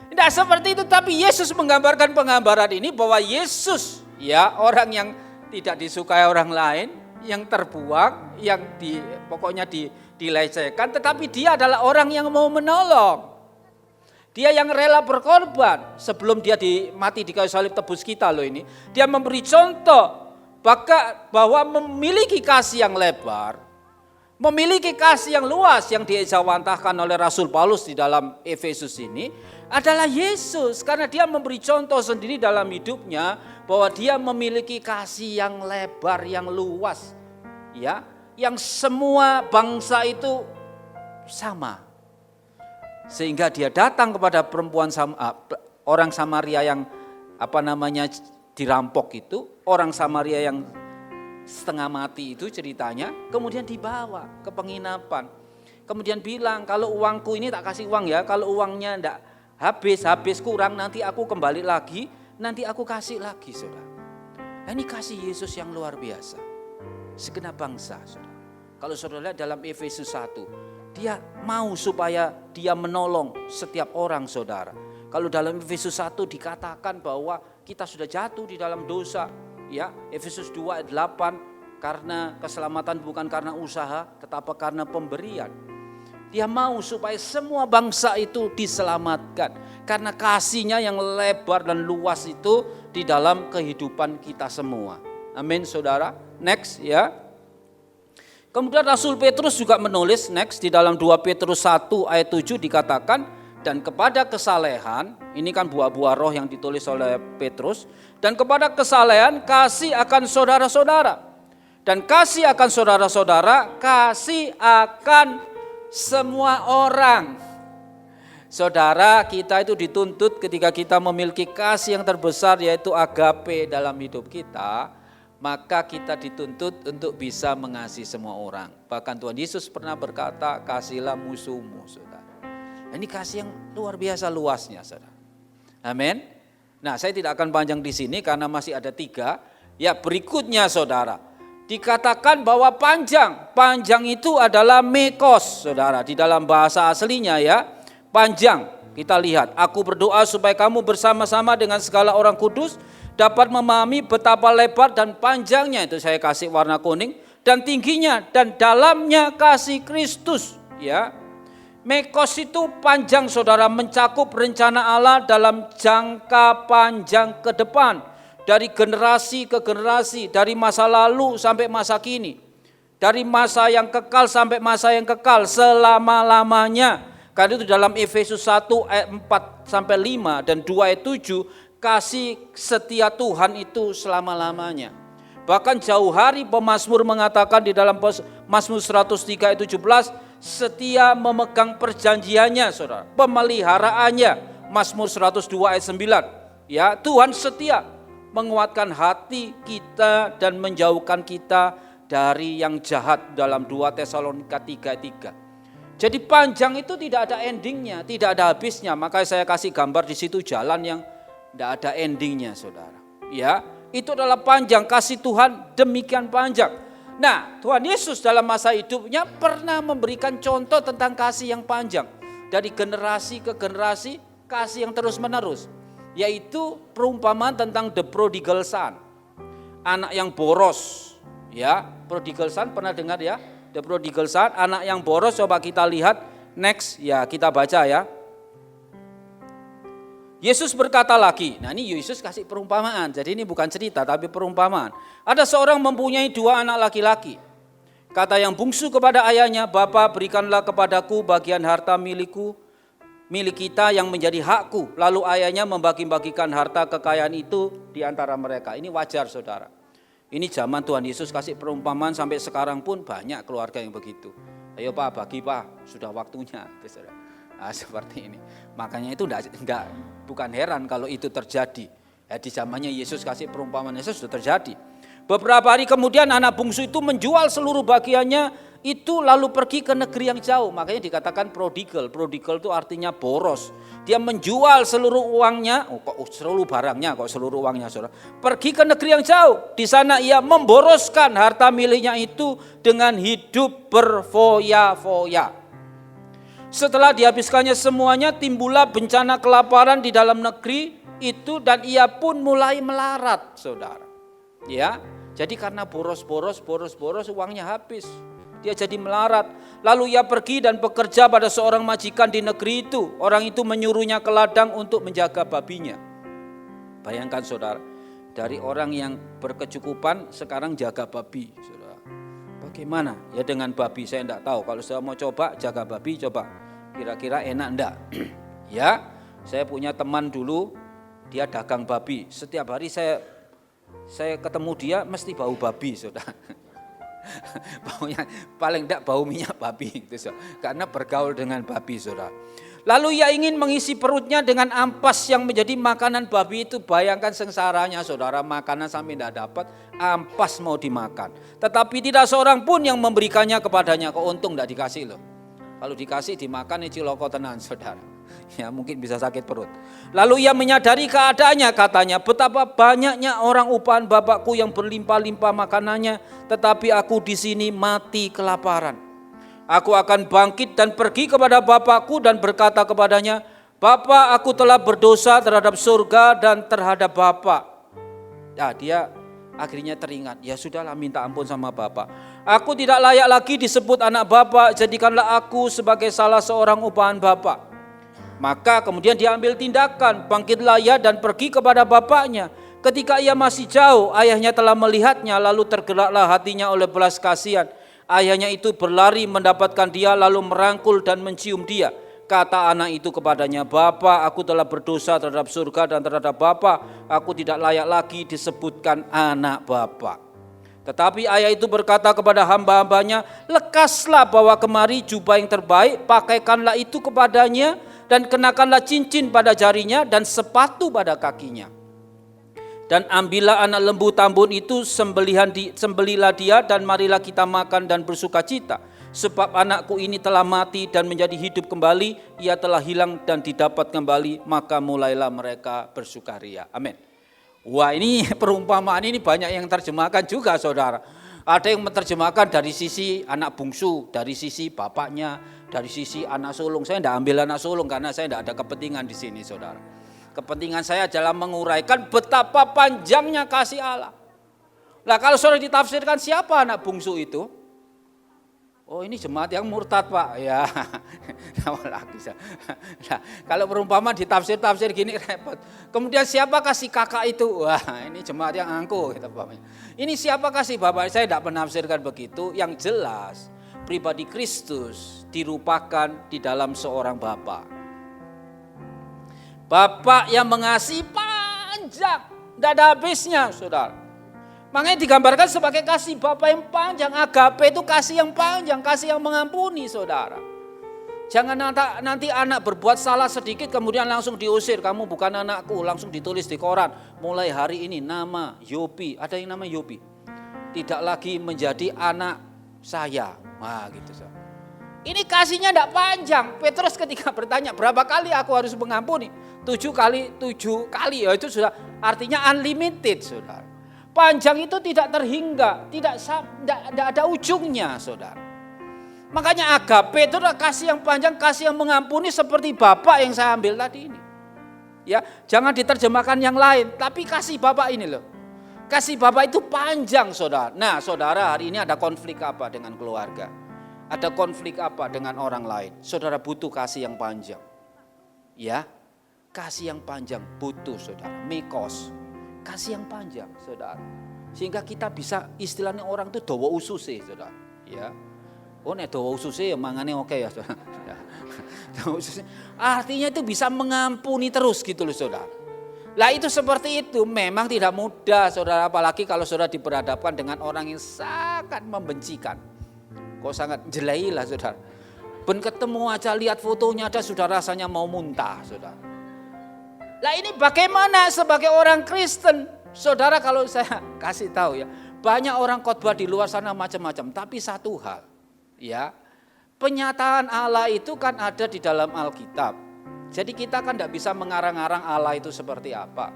Tidak seperti itu, tapi Yesus menggambarkan penggambaran ini bahwa Yesus ya orang yang tidak disukai orang lain, yang terbuang, yang pokoknya dilecehkan, tetapi dia adalah orang yang mau menolong. Dia yang rela berkorban sebelum dia mati di kayu salib tebus kita loh ini. Dia memberi contoh bahwa memiliki kasih yang lebar, memiliki kasih yang luas yang diejawantahkan oleh Rasul Paulus di dalam Efesus ini adalah Yesus. Karena dia memberi contoh sendiri dalam hidupnya bahwa dia memiliki kasih yang lebar, yang luas. Ya, yang semua bangsa itu sama. Sehingga dia datang kepada orang Samaria yang dirampok itu, orang Samaria yang setengah mati itu ceritanya, kemudian dibawa ke penginapan. Kemudian bilang, kalau uangku ini tak kasih uang ya, kalau uangnya enggak habis kurang nanti aku kembali lagi, nanti aku kasih lagi, saudara. Nah, ini kasih Yesus yang luar biasa. Segenap bangsa, saudara. Kalau saudara lihat dalam Efesus 1, dia mau supaya dia menolong setiap orang, saudara. Kalau dalam Efesus 1 dikatakan bahwa kita sudah jatuh di dalam dosa, ya. Efesus 2 ayat 8, karena keselamatan bukan karena usaha, tetapi karena pemberian. Dia mau supaya semua bangsa itu diselamatkan karena kasihnya yang lebar dan luas itu di dalam kehidupan kita semua. Amin, saudara. Next, ya. Kemudian Rasul Petrus juga menulis next di dalam 2 Petrus 1 ayat 7 dikatakan, dan kepada kesalehan, ini kan buah-buah roh yang ditulis oleh Petrus, dan kepada kesalehan kasih akan saudara-saudara. Dan kasih akan saudara-saudara, kasih akan semua orang. Saudara, kita itu dituntut ketika kita memiliki kasih yang terbesar yaitu agape dalam hidup kita, maka kita dituntut untuk bisa mengasihi semua orang. Bahkan Tuhan Yesus pernah berkata, kasihilah musuhmu, saudara. Ini kasih yang luar biasa luasnya, saudara. Amin. Nah, saya tidak akan panjang di sini karena masih ada 3. Ya, berikutnya, saudara. Dikatakan bahwa panjang itu adalah mekos, saudara. Di dalam bahasa aslinya ya, panjang. Kita lihat, aku berdoa supaya kamu bersama-sama dengan segala orang kudus dapat memahami betapa lebar dan panjangnya, itu saya kasih warna kuning, dan tingginya dan dalamnya kasih Kristus Ya, Mekos itu panjang saudara, mencakup rencana Allah dalam jangka panjang ke depan. Dari generasi ke generasi, dari masa lalu sampai masa kini. Dari masa yang kekal sampai masa yang kekal, selama-lamanya. Karena itu dalam Efesus 1 ayat 4 sampai 5 dan 2 ayat 7, kasih setia Tuhan itu selama-lamanya. Bahkan jauh hari pemazmur mengatakan di dalam Mazmur 103 ayat 17, setia memegang perjanjiannya saudara, pemeliharaannya. Mazmur 102 ayat 9. Ya, Tuhan setia menguatkan hati kita dan menjauhkan kita dari yang jahat dalam 2 Tesalonika 3 ayat 3. Jadi panjang itu tidak ada endingnya, tidak ada habisnya. Makanya saya kasih gambar di situ jalan yang tidak ada endingnya saudara. Ya, itu adalah panjang, kasih Tuhan demikian panjang. Nah, Tuhan Yesus dalam masa hidupnya pernah memberikan contoh tentang kasih yang panjang. Dari generasi ke generasi, kasih yang terus menerus. Yaitu perumpamaan tentang the prodigal son. Anak yang boros. Ya, prodigal son pernah dengar ya? The prodigal son, anak yang boros. Coba kita lihat next, ya kita baca ya. Yesus berkata lagi, nah ini Yesus kasih perumpamaan, jadi ini bukan cerita tapi perumpamaan. Ada seorang mempunyai 2 anak laki-laki. Kata yang bungsu kepada ayahnya, Bapa berikanlah kepadaku bagian harta milik kita yang menjadi hakku. Lalu ayahnya membagi-bagikan harta kekayaan itu di antara mereka. Ini wajar saudara. Ini zaman Tuhan Yesus kasih perumpamaan sampai sekarang pun banyak keluarga yang begitu. Ayo Pak, bagi Pak, sudah waktunya. Nah, seperti ini. Makanya itu bukan heran kalau itu terjadi. Ya, di zamannya Yesus kasih perumpamaan Yesus sudah terjadi. Beberapa hari kemudian anak bungsu itu menjual seluruh bagiannya itu lalu pergi ke negeri yang jauh. Makanya dikatakan prodigal. Prodigal itu artinya boros. Dia menjual seluruh uangnya, seluruh barangnya, seluruh uangnya saudara. Pergi ke negeri yang jauh. Di sana ia memboroskan harta miliknya itu dengan hidup berfoya-foya. Setelah dihabiskannya semuanya, timbullah bencana kelaparan di dalam negeri itu dan ia pun mulai melarat, saudara. Ya, jadi karena boros uangnya habis. Dia jadi melarat. Lalu ia pergi dan bekerja pada seorang majikan di negeri itu. Orang itu menyuruhnya ke ladang untuk menjaga babinya. Bayangkan saudara, dari orang yang berkecukupan sekarang jaga babi, saudara. Bagaimana? Ya dengan babi saya enggak tahu. Kalau saya mau coba jaga babi, coba kira-kira enak enggak? Ya, saya punya teman dulu, dia dagang babi. Setiap hari saya ketemu dia mesti bau babi, saudara. Baunya paling enggak bau minyak babi gitu, saudara. Karena bergaul dengan babi, saudara. Lalu ia ingin mengisi perutnya dengan ampas yang menjadi makanan babi itu. Bayangkan sengsaranya saudara, makanan sampai tidak dapat, ampas mau dimakan. Tetapi tidak seorang pun yang memberikannya kepadanya. Kok untung tidak dikasih loh. Kalau dikasih dimakan ini ciloko tenan saudara. Ya mungkin bisa sakit perut. Lalu ia menyadari keadaannya, katanya, betapa banyaknya orang upahan bapakku yang berlimpah-limpah makanannya, tetapi aku di sini mati kelaparan. Aku akan bangkit dan pergi kepada bapakku dan berkata kepadanya, Bapa, aku telah berdosa terhadap surga dan terhadap Bapa. Ya, dia akhirnya teringat, ya sudahlah minta ampun sama Bapa. Aku tidak layak lagi disebut anak Bapa, jadikanlah aku sebagai salah seorang upahan Bapa. Maka kemudian dia ambil tindakan, bangkitlah ia dan pergi kepada bapaknya. Ketika ia masih jauh, ayahnya telah melihatnya, lalu tergeraklah hatinya oleh belas kasihan. Ayahnya itu berlari mendapatkan dia lalu merangkul dan mencium dia. Kata anak itu kepadanya, Bapa, aku telah berdosa terhadap surga dan terhadap Bapa. Aku tidak layak lagi disebutkan anak Bapa. Tetapi ayah itu berkata kepada hamba-hambanya, lekaslah bawa kemari jubah yang terbaik, pakaikanlah itu kepadanya dan kenakanlah cincin pada jarinya dan sepatu pada kakinya. Dan ambillah anak lembu tambun itu, sembelilah dia dan marilah kita makan dan bersuka cita. Sebab anakku ini telah mati dan menjadi hidup kembali, ia telah hilang dan didapat kembali, maka mulailah mereka bersukaria. Amin. Wah, ini perumpamaan ini banyak yang terjemahkan juga saudara. Ada yang menerjemahkan dari sisi anak bungsu, dari sisi bapaknya, dari sisi anak sulung. Saya tidak ambil anak sulung karena saya tidak ada kepentingan di sini saudara. Kepentingan saya adalah menguraikan betapa panjangnya kasih Allah. Nah kalau saudara ditafsirkan siapa anak bungsu itu? Oh ini jemaat yang murtad Pak, ya. Nah, kalau perumpamaan ditafsir-tafsir gini repot. Kemudian siapakah si kakak itu? Wah ini jemaat yang angkuh. Gitu, ini siapakah si bapak? Saya tidak menafsirkan begitu. Yang jelas pribadi Kristus dirupakan di dalam seorang bapak. Bapak yang mengasihi panjang, tidak ada habisnya saudara. Makanya digambarkan sebagai kasih Bapa yang panjang. Agape itu kasih yang panjang, kasih yang mengampuni saudara. Jangan nanti anak berbuat salah sedikit kemudian langsung diusir. Kamu bukan anakku, langsung ditulis di koran. Mulai hari ini nama Yopi, ada yang nama Yopi, tidak lagi menjadi anak saya. Wah gitu saudara. Ini kasihnya tidak panjang. Petrus ketika bertanya berapa kali aku harus mengampuni? 7 kali ya itu sudah artinya unlimited saudara. Panjang itu tidak terhingga, tidak ada ujungnya saudara. Makanya agape itu adalah kasih yang panjang, kasih yang mengampuni seperti Bapak yang saya ambil tadi ini. Ya, jangan diterjemahkan yang lain, tapi kasih Bapak ini loh. Kasih Bapak itu panjang saudara. Nah saudara hari ini ada konflik apa dengan keluarga? Ada konflik apa dengan orang lain? Saudara butuh kasih yang panjang. Ya, kasih yang panjang butuh saudara. Mikos. Kasih yang panjang saudara. Sehingga kita bisa istilahnya orang itu dawa ususe saudara. Ya. Oh nek dawa ususe ya mangane oke ya saudara. Dawa ususe. Artinya itu bisa mengampuni terus gitu loh saudara. Lah itu seperti itu memang tidak mudah saudara. Apalagi kalau saudara diperhadapkan dengan orang yang sangat membencikan. Kok sangat jelai lah saudara. Ben ketemu aja lihat fotonya ada sudah rasanya mau muntah saudara. Lah ini bagaimana sebagai orang Kristen? Saudara kalau saya kasih tahu ya, banyak orang khotbah di luar sana macam-macam, tapi satu hal ya, penyataan Allah itu kan ada di dalam Alkitab. Jadi kita kan tidak bisa mengarang-arang Allah itu seperti apa.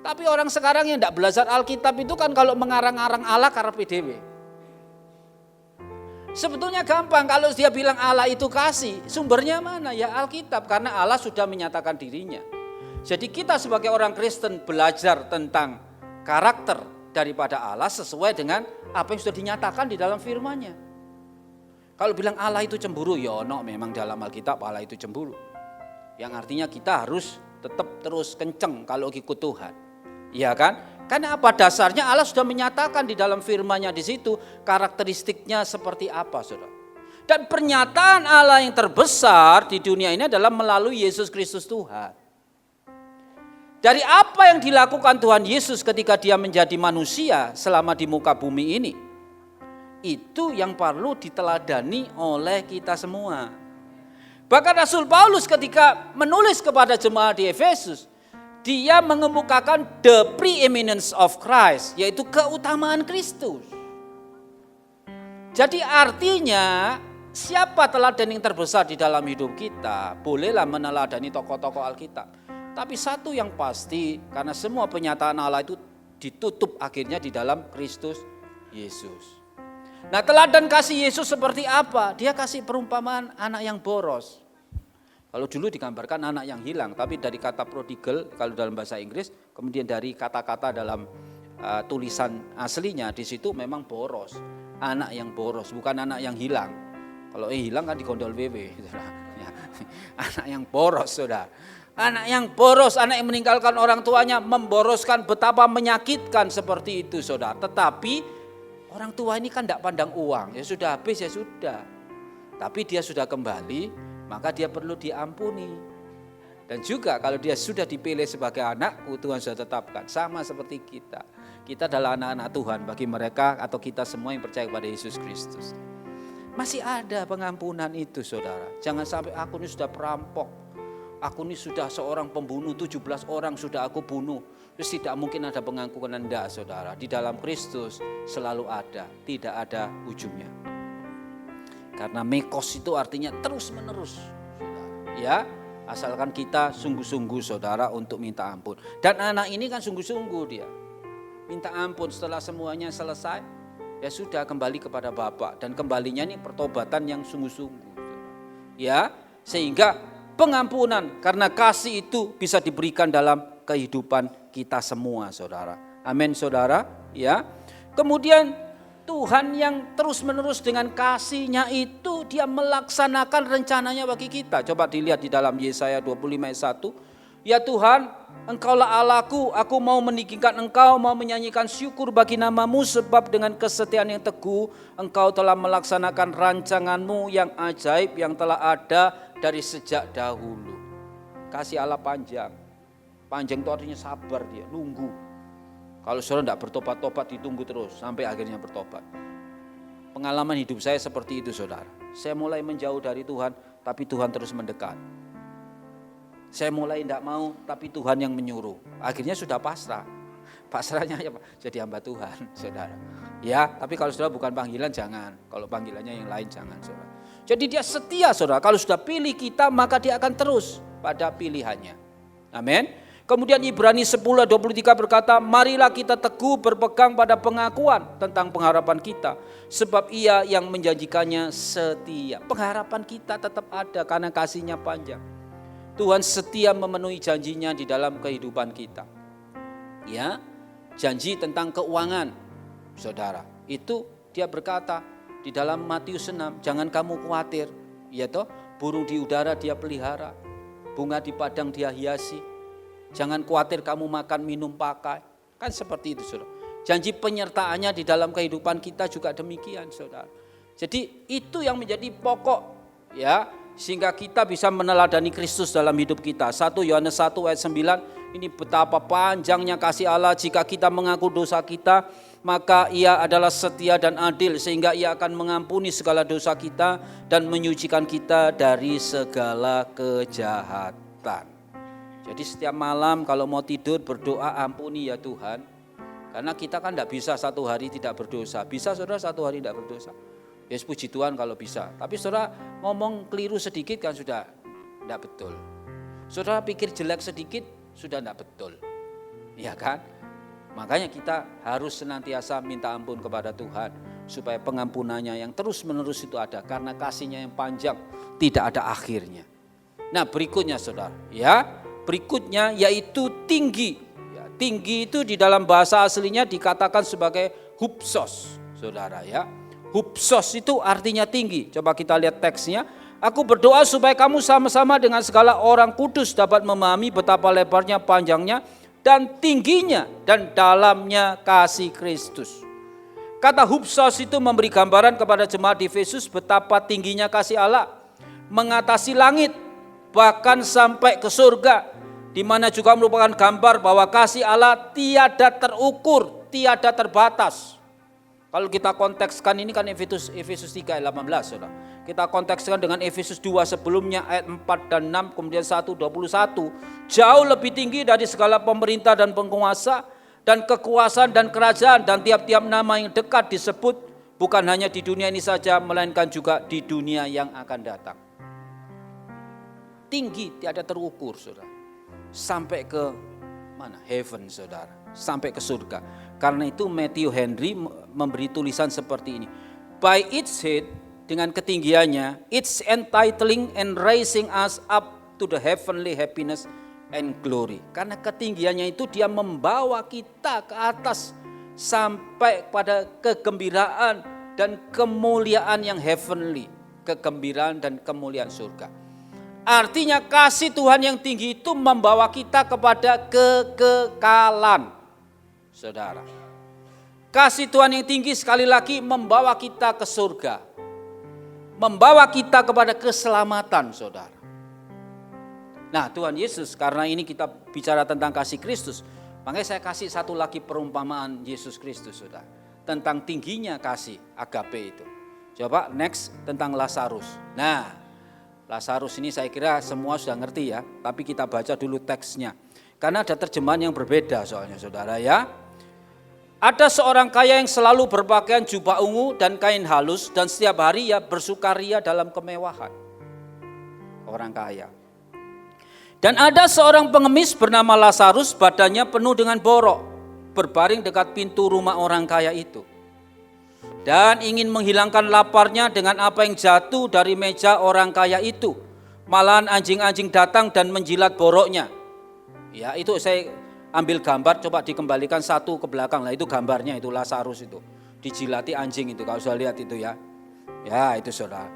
Tapi orang sekarang yang tidak belajar Alkitab itu kan kalau mengarang-arang Allah karepe dhewe. Sebetulnya gampang kalau dia bilang Allah itu kasih, sumbernya mana? Ya Alkitab, karena Allah sudah menyatakan dirinya. Jadi kita sebagai orang Kristen belajar tentang karakter daripada Allah sesuai dengan apa yang sudah dinyatakan di dalam firman-Nya. Kalau bilang Allah itu cemburu, ya no, memang dalam Alkitab Allah itu cemburu. Yang artinya kita harus tetap terus kenceng kalau ikut Tuhan. Iya kan? Karena apa dasarnya Allah sudah menyatakan di dalam firman-Nya di situ karakteristiknya seperti apa saudara. Dan pernyataan Allah yang terbesar di dunia ini adalah melalui Yesus Kristus Tuhan. Dari apa yang dilakukan Tuhan Yesus ketika dia menjadi manusia selama di muka bumi ini. Itu yang perlu diteladani oleh kita semua. Bahkan Rasul Paulus ketika menulis kepada jemaat di Efesus, dia mengemukakan the preeminence of Christ, yaitu keutamaan Kristus. Jadi artinya siapa teladan yang terbesar di dalam hidup kita? Bolehlah meneladani tokoh-tokoh Alkitab. Tapi satu yang pasti, karena semua penyataan Allah itu ditutup akhirnya di dalam Kristus Yesus. Nah teladan kasih Yesus seperti apa? Dia kasih perumpamaan anak yang boros. Kalau dulu digambarkan anak yang hilang, tapi dari kata prodigal kalau dalam bahasa Inggris, kemudian dari kata-kata dalam tulisan aslinya di situ memang boros. Anak yang boros, bukan anak yang hilang. Kalau hilang kan digondol wewe. Anak yang boros saudara. Anak yang boros, anak yang meninggalkan orang tuanya, memboroskan, betapa menyakitkan seperti itu saudara. Tetapi orang tua ini kan tidak pandang uang, ya sudah habis ya sudah. Tapi dia sudah kembali, maka dia perlu diampuni. Dan juga kalau dia sudah dipilih sebagai anak, Tuhan sudah tetapkan. Sama seperti kita. Kita adalah anak-anak Tuhan bagi mereka atau kita semua yang percaya kepada Yesus Kristus. Masih ada pengampunan itu saudara. Jangan sampai aku ini sudah perampok. Aku ini sudah seorang pembunuh, 17 orang sudah aku bunuh. Terus tidak mungkin ada pengampunan, enggak saudara. Di dalam Kristus selalu ada, tidak ada ujungnya. Karena mekos itu artinya terus menerus. Ya, asalkan kita sungguh-sungguh saudara untuk minta ampun. Dan anak ini kan sungguh-sungguh dia. Minta ampun setelah semuanya selesai. Ya sudah kembali kepada Bapa. Dan kembalinya ini pertobatan yang sungguh-sungguh. Ya, sehingga pengampunan karena kasih itu bisa diberikan dalam kehidupan kita semua saudara. Amin saudara. Ya. Kemudian Tuhan yang terus-menerus dengan kasih-Nya itu dia melaksanakan rencananya bagi kita. Coba dilihat di dalam Yesaya 25 ayat 1. Ya Tuhan, Engkaulah Allahku, aku mau meninggikan Engkau, mau menyanyikan syukur bagi nama-Mu, sebab dengan kesetiaan yang teguh Engkau telah melaksanakan rancangan-Mu yang ajaib yang telah ada dari sejak dahulu. Kasih Allah panjang. Panjang itu artinya sabar, dia nunggu. Kalau saudara tidak bertobat-tobat, ditunggu terus sampai akhirnya bertobat. Pengalaman hidup saya seperti itu, saudara. Saya mulai menjauh dari Tuhan, tapi Tuhan terus mendekat. Saya mulai tidak mau, tapi Tuhan yang menyuruh. Akhirnya sudah pasrah. Pasrahnya ya jadi hamba Tuhan, saudara. Ya, tapi kalau saudara bukan panggilan jangan. Kalau panggilannya yang lain jangan, saudara. Jadi dia setia, saudara. Kalau sudah pilih kita, maka dia akan terus pada pilihannya. Amin. Kemudian Ibrani 10:23 berkata, marilah kita teguh berpegang pada pengakuan tentang pengharapan kita. Sebab Ia yang menjanjikannya setia. Pengharapan kita tetap ada karena kasih-Nya panjang. Tuhan setia memenuhi janjinya di dalam kehidupan kita. Ya, janji tentang keuangan, saudara. Itu dia berkata di dalam Matius 6, jangan kamu khawatir. Ya toh, burung di udara dia pelihara, bunga di padang dia hiasi. Jangan khawatir kamu makan, minum, pakai. Kan seperti itu, saudara. Janji penyertaannya di dalam kehidupan kita juga demikian, saudara. Jadi itu yang menjadi pokok, ya, sehingga kita bisa meneladani Kristus dalam hidup kita. 1 Yohanes 1 ayat 9, ini betapa panjangnya kasih Allah. Jika kita mengaku dosa kita, maka Ia adalah setia dan adil, sehingga Ia akan mengampuni segala dosa kita dan menyucikan kita dari segala kejahatan. Jadi setiap malam kalau mau tidur berdoa, ampuni ya Tuhan. Karena kita kan tidak bisa satu hari tidak berdosa. Bisa saudara satu hari tidak berdosa? Ya puji Tuhan kalau bisa. Tapi saudara ngomong keliru sedikit kan sudah tidak betul. Saudara pikir jelek sedikit sudah tidak betul. Iya kan? Makanya kita harus senantiasa minta ampun kepada Tuhan. Supaya pengampunannya yang terus menerus itu ada. Karena kasih-Nya yang panjang tidak ada akhirnya. Nah berikutnya saudara. Ya, berikutnya yaitu tinggi. Ya, tinggi itu di dalam bahasa aslinya dikatakan sebagai hupsos. Saudara ya. Hupsos itu artinya tinggi. Coba kita lihat teksnya. Aku berdoa supaya kamu sama-sama dengan segala orang kudus dapat memahami betapa lebarnya, panjangnya, dan tingginya dan dalamnya kasih Kristus. Kata hupsos itu memberi gambaran kepada jemaat di Efesus betapa tingginya kasih Allah. Mengatasi langit, bahkan sampai ke surga. Di mana juga merupakan gambar bahwa kasih Allah tiada terukur, tiada terbatas. Kalau kita kontekskan ini kan Efesus 3 ayat 18, saudara. Kita kontekskan dengan Efesus 2 sebelumnya ayat 4 dan 6, kemudian 1:21. Jauh lebih tinggi dari segala pemerintah dan penguasa dan kekuasaan dan kerajaan dan tiap-tiap nama yang dekat disebut bukan hanya di dunia ini saja melainkan juga di dunia yang akan datang. Tinggi tiada terukur, saudara. Sampai ke mana? Heaven, saudara. Sampai ke surga. Karena itu Matthew Henry memberi tulisan seperti ini. By its height, dengan ketinggiannya, it's entitling and raising us up to the heavenly happiness and glory. Karena ketinggiannya itu dia membawa kita ke atas sampai pada kegembiraan dan kemuliaan yang heavenly. Kegembiraan dan kemuliaan surga. Artinya kasih Tuhan yang tinggi itu membawa kita kepada kekekalan. Saudara, kasih Tuhan yang tinggi sekali lagi membawa kita ke surga. Membawa kita kepada keselamatan, saudara. Nah Tuhan Yesus, karena ini kita bicara tentang kasih Kristus, makanya saya kasih satu lagi perumpamaan Yesus Kristus, saudara. Tentang tingginya kasih agape itu. Coba next tentang Lazarus. Nah Lazarus ini saya kira semua sudah ngerti ya, tapi kita baca dulu teksnya. Karena ada terjemahan yang berbeda soalnya saudara ya. Ada seorang kaya yang selalu berpakaian jubah ungu dan kain halus dan setiap hari ia bersukaria dalam kemewahan. Orang kaya. Dan ada seorang pengemis bernama Lazarus, badannya penuh dengan borok, berbaring dekat pintu rumah orang kaya itu. Dan ingin menghilangkan laparnya dengan apa yang jatuh dari meja orang kaya itu. Malahan anjing-anjing datang dan menjilat boroknya. Ya itu saya ambil gambar, coba dikembalikan satu ke belakang lah, itu gambarnya itu Lazarus itu. dijilati anjing itu, kalau sudah lihat itu ya. Ya itu saudara.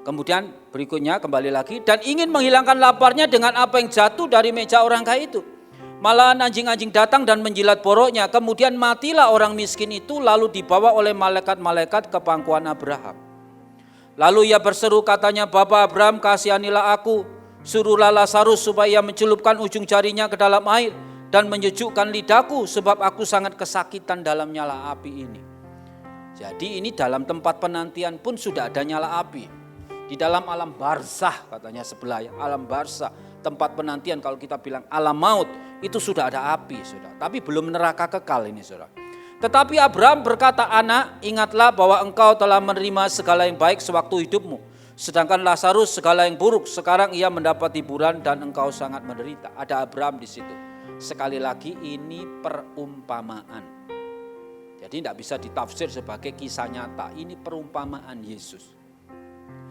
Kemudian berikutnya kembali lagi, dan ingin menghilangkan laparnya dengan apa yang jatuh dari meja orang kaya itu. Malahan anjing-anjing datang dan menjilat boroknya. Kemudian matilah orang miskin itu, lalu dibawa oleh malaikat-malaikat ke pangkuan Abraham. Lalu ia berseru, katanya, Bapak Abraham, kasihanilah aku, suruhlah Lazarus supaya mencelupkan ujung jarinya ke dalam air dan menyejukkan lidahku, sebab aku sangat kesakitan dalam nyala api ini. Jadi ini dalam tempat penantian pun sudah ada nyala api. Di dalam alam barzah, katanya sebelah ya, alam barzah, tempat penantian, kalau kita bilang alam maut, itu sudah ada api, saudara. Tapi belum neraka kekal ini, saudara. Tetapi Abraham berkata, anak, ingatlah bahwa engkau telah menerima segala yang baik sewaktu hidupmu. Sedangkan Lazarus segala yang buruk, sekarang ia mendapat hiburan dan engkau sangat menderita. Ada Abraham di situ. Sekali lagi ini perumpamaan. Jadi tidak bisa ditafsir sebagai kisah nyata. Ini perumpamaan Yesus.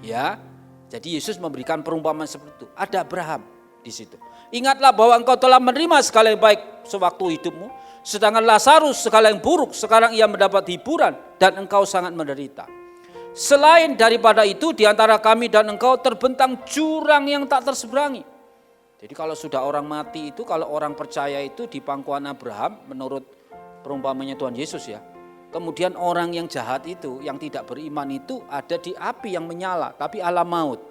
Ya, jadi Yesus memberikan perumpamaan seperti itu. Ada Abraham di situ. Ingatlah bahwa engkau telah menerima segala yang baik sewaktu hidupmu, sedangkan Lazarus segala yang buruk, sekarang ia mendapat hiburan dan engkau sangat menderita. Selain daripada itu, di antara kami dan engkau terbentang jurang yang tak terseberangi. Jadi kalau sudah orang mati itu, kalau orang percaya itu di pangkuan Abraham, menurut perumpamannya Tuhan Yesus ya. Kemudian orang yang jahat itu, yang tidak beriman itu ada di api yang menyala, tapi alam maut.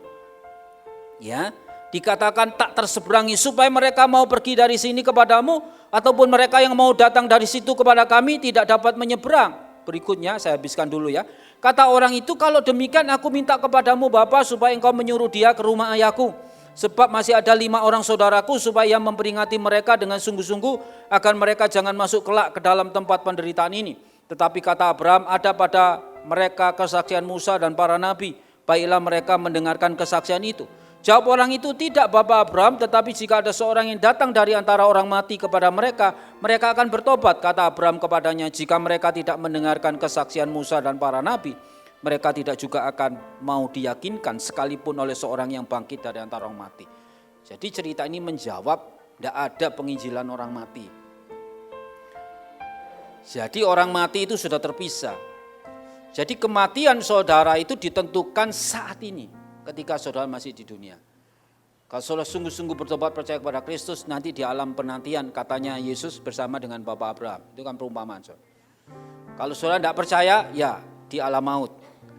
Ya. Dikatakan tak terseberangi, supaya mereka mau pergi dari sini kepadamu, ataupun mereka yang mau datang dari situ kepada kami tidak dapat menyeberang. Berikutnya saya habiskan dulu ya. Kata orang itu, kalau demikian aku minta kepadamu Bapa, supaya engkau menyuruh dia ke rumah ayahku. Sebab masih ada 5 orang saudaraku, supaya memperingati mereka dengan sungguh-sungguh, agar mereka jangan masuk kelak ke dalam tempat penderitaan ini. Tetapi kata Abraham, ada pada mereka kesaksian Musa dan para nabi, baiklah mereka mendengarkan kesaksian itu. Jawab orang itu, tidak Bapak Abraham, tetapi jika ada seorang yang datang dari antara orang mati kepada mereka, mereka akan bertobat. Kata Abraham kepadanya, jika mereka tidak mendengarkan kesaksian Musa dan para nabi, mereka tidak juga akan mau diyakinkan sekalipun oleh seorang yang bangkit dari antara orang mati. Jadi cerita ini menjawab, tidak ada penginjilan orang mati. Jadi orang mati itu sudah terpisah. Jadi kematian saudara itu ditentukan saat ini. Ketika saudara masih di dunia. Kalau saudara sungguh-sungguh bertobat percaya kepada Kristus, nanti di alam penantian katanya Yesus bersama dengan Bapak Abraham. Itu kan perumpamaan saudara. Kalau saudara tidak percaya, ya di alam maut.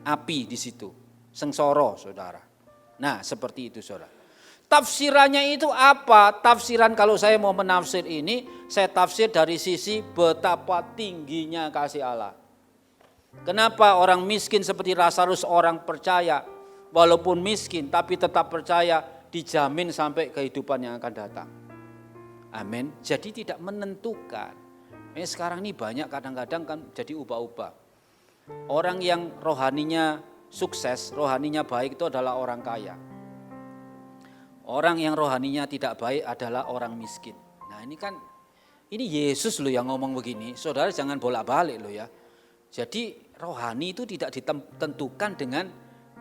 Api di situ. Sengsara saudara. Nah seperti itu saudara. Tafsirannya itu apa? Tafsiran kalau saya mau menafsir ini, saya tafsir dari sisi betapa tingginya kasih Allah. Kenapa orang miskin seperti Lazarus orang percaya, walaupun miskin tapi tetap percaya, dijamin sampai kehidupan yang akan datang. Amin. Jadi tidak menentukan. Sekarang ini banyak kadang-kadang kan jadi ubah-ubah. Orang yang rohaninya sukses, rohaninya baik itu adalah orang kaya. Orang yang rohaninya tidak baik adalah orang miskin. Nah ini Yesus loh yang ngomong begini. Saudara jangan bolak-balik loh ya. Jadi rohani itu tidak ditentukan dengan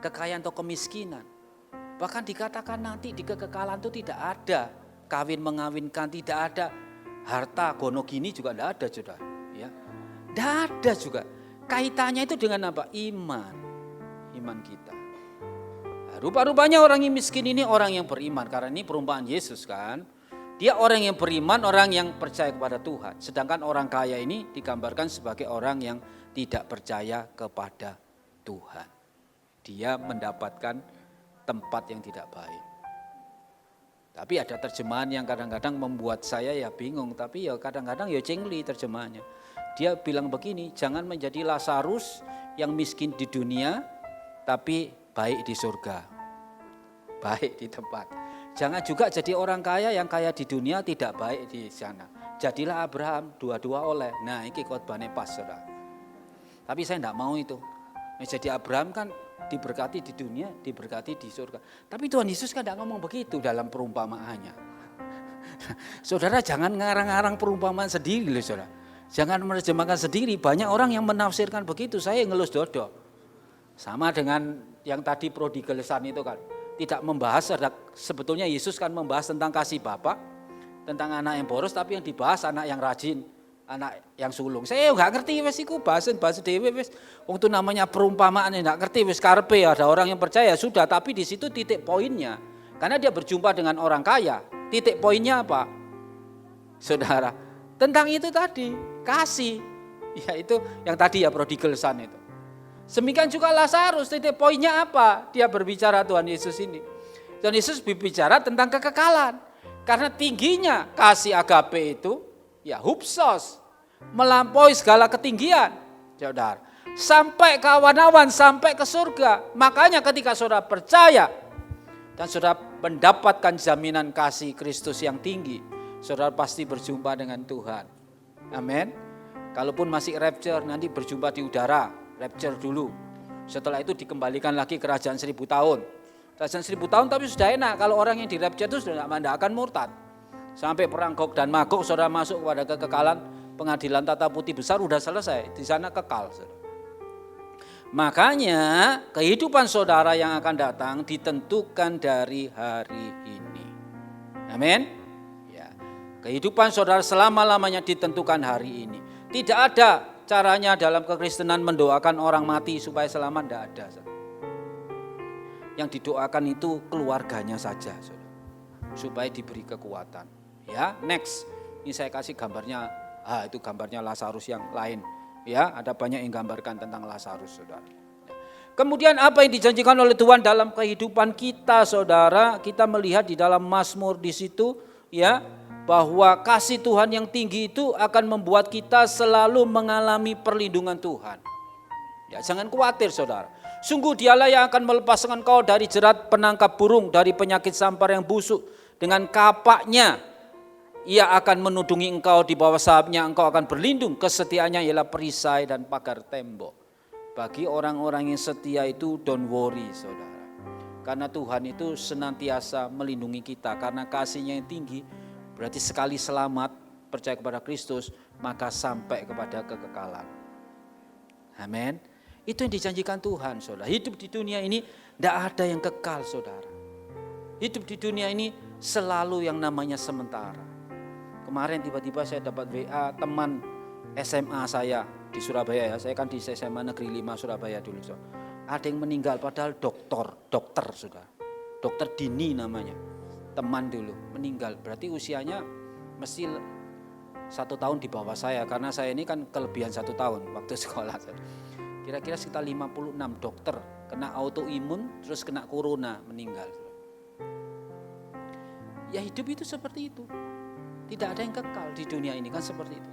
kekayaan atau kemiskinan. Bahkan dikatakan nanti di kekekalan itu tidak ada kawin mengawinkan, tidak ada harta gono gini juga tidak ada saudara. Ya, tidak ada juga. Kaitannya itu dengan apa? Iman kita. Nah, rupa-rupanya orang yang miskin ini orang yang beriman, karena ini perumpamaan Yesus kan. Dia orang yang beriman, orang yang percaya kepada Tuhan. Sedangkan orang kaya ini digambarkan sebagai orang yang tidak percaya kepada Tuhan. Dia mendapatkan tempat yang tidak baik. Tapi ada terjemahan yang kadang-kadang membuat saya ya bingung, tapi ya kadang-kadang ya cengli terjemahannya. Dia bilang begini, jangan menjadi Lazarus yang miskin di dunia, tapi baik di surga. Baik di tempat. Jangan juga jadi orang kaya yang kaya di dunia, tidak baik di sana. Jadilah Abraham, dua-dua oleh. Nah ini khotbahnya pas saudara. Tapi saya tidak mau itu. Jadi Abraham kan diberkati di dunia, diberkati di surga. Tapi Tuhan Yesus kan tidak ngomong begitu dalam perumpamaannya. Saudara jangan ngarang-ngarang perumpamaan sendiri loh saudara. Jangan menerjemahkan sendiri. Banyak orang yang menafsirkan begitu, saya ngelus dodo. Sama dengan yang tadi prodigal son itu kan. Tidak membahas, sebetulnya Yesus kan membahas tentang kasih Bapa, tentang anak yang boros, tapi yang dibahas anak yang rajin. anak yang sulung. Saya nggak ngerti wes iku bahasa dewe wes. Wong itu namanya perumpamaan, nggak ngerti wes karpe, ada orang yang percaya sudah, tapi di situ titik poinnya. Karena dia berjumpa dengan orang kaya. Titik poinnya apa? Saudara, tentang itu tadi, kasih. Ya itu yang tadi ya prodigal son itu. Demikian juga Lazarus, titik poinnya apa? Dia berbicara Tuhan Yesus ini. Tuhan Yesus berbicara tentang kekekalan. Karena tingginya kasih agape itu, ya hupsos, melampaui segala ketinggian. Saudara, sampai ke awan-awan, sampai ke surga. Makanya ketika saudara percaya dan saudara mendapatkan jaminan kasih Kristus yang tinggi, saudara pasti berjumpa dengan Tuhan. Amin. Kalaupun masih rapture, nanti berjumpa di udara. Rapture dulu, setelah itu dikembalikan lagi kerajaan 1000 tahun. Kerajaan 1000 tahun tapi sudah enak, kalau orang yang di rapture itu sudah tidak akan murtad. Sampai perang Gog dan Magog, saudara masuk kepada kekekalan, pengadilan tata putih besar sudah selesai, di sana kekal. Saudara. Makanya kehidupan saudara yang akan datang ditentukan dari hari ini. Amin. Ya. Kehidupan saudara selama-lamanya ditentukan hari ini. Tidak ada caranya dalam kekristenan mendoakan orang mati supaya selamat, tidak ada. Yang didoakan itu keluarganya saja, supaya diberi kekuatan. Ya, next. Ini saya kasih gambarnya, itu gambarnya Lazarus yang lain. Ya, ada banyak yang gambarkan tentang Lazarus, saudara. Kemudian apa yang dijanjikan oleh Tuhan dalam kehidupan kita, saudara? Kita melihat di dalam Mazmur di situ, ya. Bahwa kasih Tuhan yang tinggi itu akan membuat kita selalu mengalami perlindungan Tuhan. Ya, jangan khawatir saudara. Sungguh dialah yang akan melepaskan engkau dari jerat penangkap burung, dari penyakit sampar yang busuk. Dengan kapaknya ia akan menudungi engkau, di bawah sayapnya engkau akan berlindung. Kesetiaannya ialah perisai dan pagar tembok. Bagi orang-orang yang setia itu don't worry saudara. Karena Tuhan itu senantiasa melindungi kita, karena kasihnya yang tinggi. Berarti sekali selamat, percaya kepada Kristus, maka sampai kepada kekekalan. Amin. Itu yang dijanjikan Tuhan, saudara. Hidup di dunia ini tidak ada yang kekal, saudara. Hidup di dunia ini selalu yang namanya sementara. Kemarin tiba-tiba saya dapat WA teman SMA saya di Surabaya, ya. Saya kan di SMA Negeri 5 Surabaya dulu, saudara. Ada yang meninggal padahal dokter, saudara. Dokter Dini namanya. Teman dulu meninggal, berarti usianya mesti 1 tahun di bawah saya, karena saya ini kan kelebihan 1 tahun waktu sekolah. Kira-kira sekitar 56 dokter kena autoimun, terus kena corona, meninggal. Ya hidup itu seperti itu, tidak ada yang kekal di dunia ini kan seperti itu.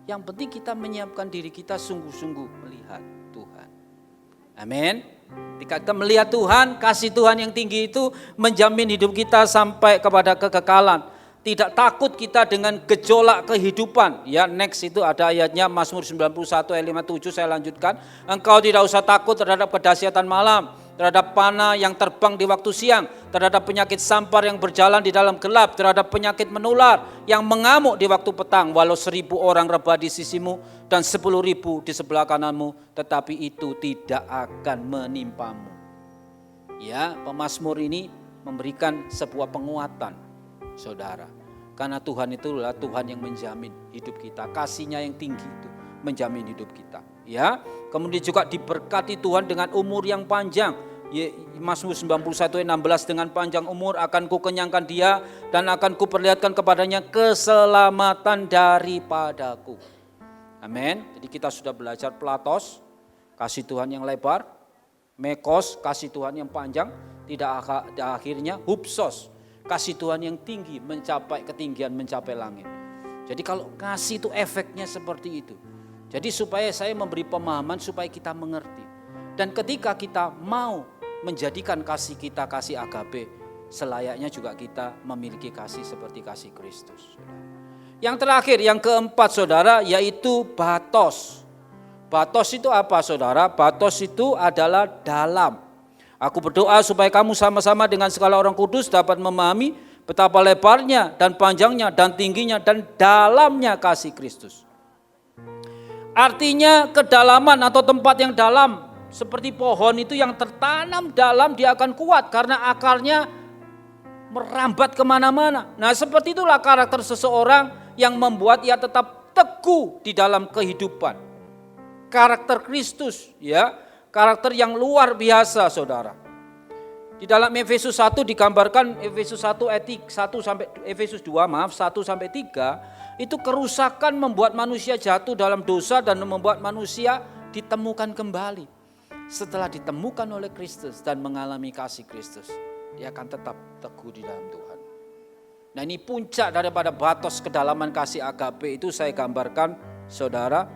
Yang penting kita menyiapkan diri kita sungguh-sungguh melihat Tuhan. Amin. Ketika kita melihat Tuhan, kasih Tuhan yang tinggi itu menjamin hidup kita sampai kepada kekekalan. Tidak takut kita dengan gejolak kehidupan. Ya, next itu ada ayatnya Mazmur 91 ayat 57, saya lanjutkan. Engkau tidak usah takut terhadap kedahsyatan malam, terhadap panah yang terbang di waktu siang, terhadap penyakit sampar yang berjalan di dalam gelap, terhadap penyakit menular yang mengamuk di waktu petang. Walau 1000 orang rebah di sisimu dan 10.000 di sebelah kananmu, tetapi itu tidak akan menimpamu. Ya, pemazmur ini memberikan sebuah penguatan, saudara. Karena Tuhan itulah Tuhan yang menjamin hidup kita. Kasihnya yang tinggi itu menjamin hidup kita. Ya, kemudian juga diberkati Tuhan dengan umur yang panjang. Mazmur 91 ayat 16, dengan panjang umur akan kukenyangkan dia dan akan kuperlihatkan kepadanya keselamatan daripadaku. Amin. Jadi kita sudah belajar Platos, kasih Tuhan yang lebar, Mekos, kasih Tuhan yang panjang, tidak akhirnya Hupsos, kasih Tuhan yang tinggi, mencapai ketinggian, mencapai langit. Jadi kalau kasih itu efeknya seperti itu. Jadi supaya saya memberi pemahaman supaya kita mengerti. Dan ketika kita mau menjadikan kasih kita kasih agape, selayaknya juga kita memiliki kasih seperti kasih Kristus. Yang terakhir, yang keempat saudara, yaitu batos. Batos itu apa saudara? Batos itu adalah dalam. Aku berdoa supaya kamu sama-sama dengan segala orang kudus dapat memahami betapa lebarnya dan panjangnya dan tingginya dan dalamnya kasih Kristus. Artinya kedalaman atau tempat yang dalam, seperti pohon itu yang tertanam dalam, dia akan kuat karena akarnya merambat kemana-mana. Nah seperti itulah karakter seseorang yang membuat ia tetap teguh di dalam kehidupan. Karakter Kristus, ya, karakter yang luar biasa, saudara. Di dalam Efesus 1 digambarkan, Efesus 1 ayat 1 sampai Efesus 2 1 sampai 3, itu kerusakan membuat manusia jatuh dalam dosa dan membuat manusia ditemukan kembali. Setelah ditemukan oleh Kristus dan mengalami kasih Kristus, dia akan tetap teguh di dalam Tuhan. Nah, ini puncak daripada batas kedalaman kasih agape itu saya gambarkan, saudara.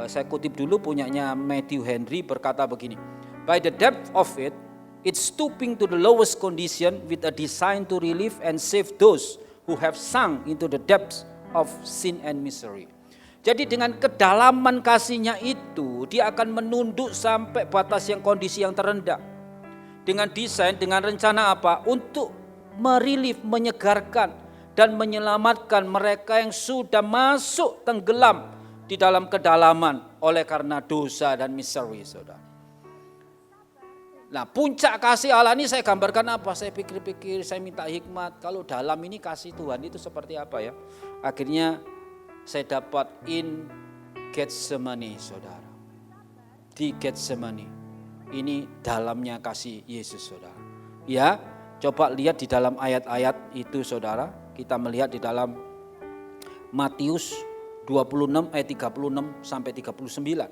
Saya kutip dulu punyanya Matthew Henry berkata begini. By the depth of it, it's stooping to the lowest condition with a design to relieve and save those who have sunk into the depths of sin and misery. Jadi dengan kedalaman kasihnya itu, dia akan menunduk sampai batas yang kondisi yang terendah. Dengan desain, dengan rencana apa? Untuk merelief, menyegarkan dan menyelamatkan mereka yang sudah masuk tenggelam di dalam kedalaman oleh karena dosa dan misery, saudara. Nah, puncak kasih Allah ini saya gambarkan apa? Saya pikir-pikir, saya minta hikmat. Kalau dalam ini kasih Tuhan itu seperti apa ya? Akhirnya saya dapat in Getsemani, saudara. Di Getsemani. Ini dalamnya kasih Yesus, saudara. Ya, coba lihat di dalam ayat-ayat itu, saudara. Kita melihat di dalam Matius 26 ayat 36 sampai 39.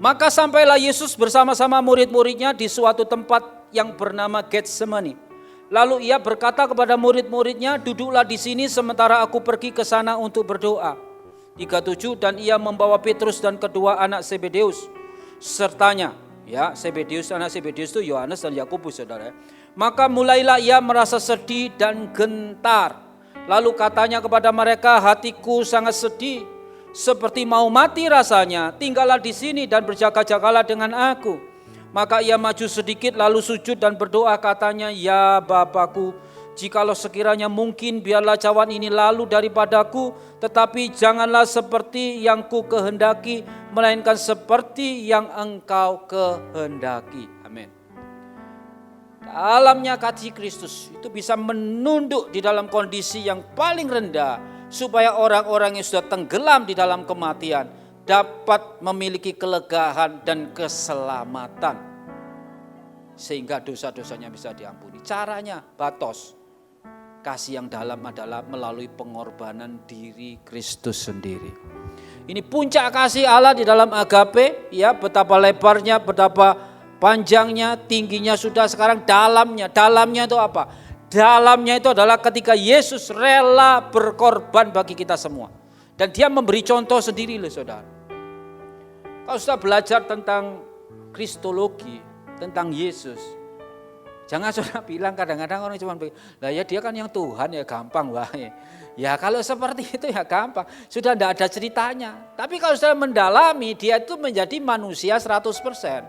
Maka sampailah Yesus bersama-sama murid-muridnya di suatu tempat yang bernama Getsemani. Lalu ia berkata kepada murid-muridnya, duduklah di sini sementara aku pergi ke sana untuk berdoa. 37, dan ia membawa Petrus dan kedua anak Zebedeus sertanya. Ya, Zebedeus, anak Zebedeus itu Yohanes dan Yakobus, saudara. Maka mulailah ia merasa sedih dan gentar. Lalu katanya kepada mereka, hatiku sangat sedih, seperti mau mati rasanya. Tinggallah di sini dan berjaga-jagalah dengan aku. Maka ia maju sedikit lalu sujud dan berdoa, katanya, ya Bapakku, jikalau sekiranya mungkin biarlah cawan ini lalu daripadaku, tetapi janganlah seperti yang ku kehendaki, melainkan seperti yang Engkau kehendaki. Amin. Dalamnya kasih Kristus itu bisa menunduk di dalam kondisi yang paling rendah, supaya orang-orang yang sudah tenggelam di dalam kematian dapat memiliki kelegaan dan keselamatan, sehingga dosa-dosanya bisa diampuni. Caranya batos. Kasih yang dalam adalah melalui pengorbanan diri Kristus sendiri. Ini puncak kasih Allah di dalam agape, ya, betapa lebarnya, betapa panjangnya, tingginya, sudah sekarang dalamnya. Dalamnya itu apa? Dalamnya itu adalah ketika Yesus rela berkorban bagi kita semua. Dan dia memberi contoh sendiri loh, saudara. Kalau sudah belajar tentang kristologi, tentang Yesus, jangan saudara bilang, kadang-kadang orang cuma bilang, lah ya dia kan yang Tuhan, ya gampang wah. Ya kalau seperti itu ya gampang, sudah tidak ada ceritanya. Tapi kalau sudah mendalami, dia itu menjadi manusia 100%.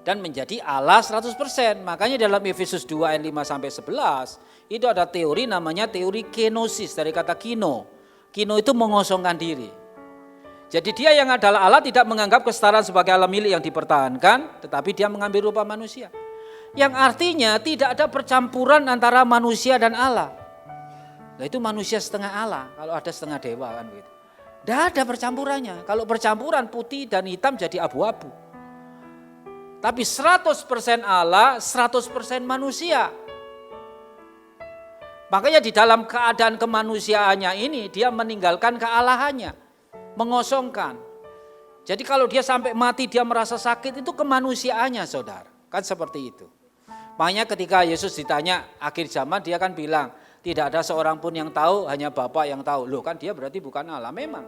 Dan menjadi Allah 100%. Makanya dalam Efesus 2 ayat 5 sampai 11 itu ada teori namanya teori kenosis, dari kata kino. Kino itu mengosongkan diri. Jadi dia yang adalah Allah tidak menganggap kesetaraan sebagai Allah milik yang dipertahankan, tetapi dia mengambil rupa manusia. Yang artinya tidak ada percampuran antara manusia dan Allah. Nah, itu manusia setengah Allah, kalau ada setengah dewa kan begitu. Tidak ada percampurannya. Kalau percampuran putih dan hitam jadi abu-abu. Tapi 100% Allah, 100% manusia. Makanya di dalam keadaan kemanusiaannya ini dia meninggalkan kealahannya, mengosongkan. Jadi kalau dia sampai mati dia merasa sakit, itu kemanusiaannya, saudara. Kan seperti itu. Makanya ketika Yesus ditanya akhir zaman, dia kan bilang, tidak ada seorang pun yang tahu, hanya Bapa yang tahu. Loh, kan dia berarti bukan Allah. Memang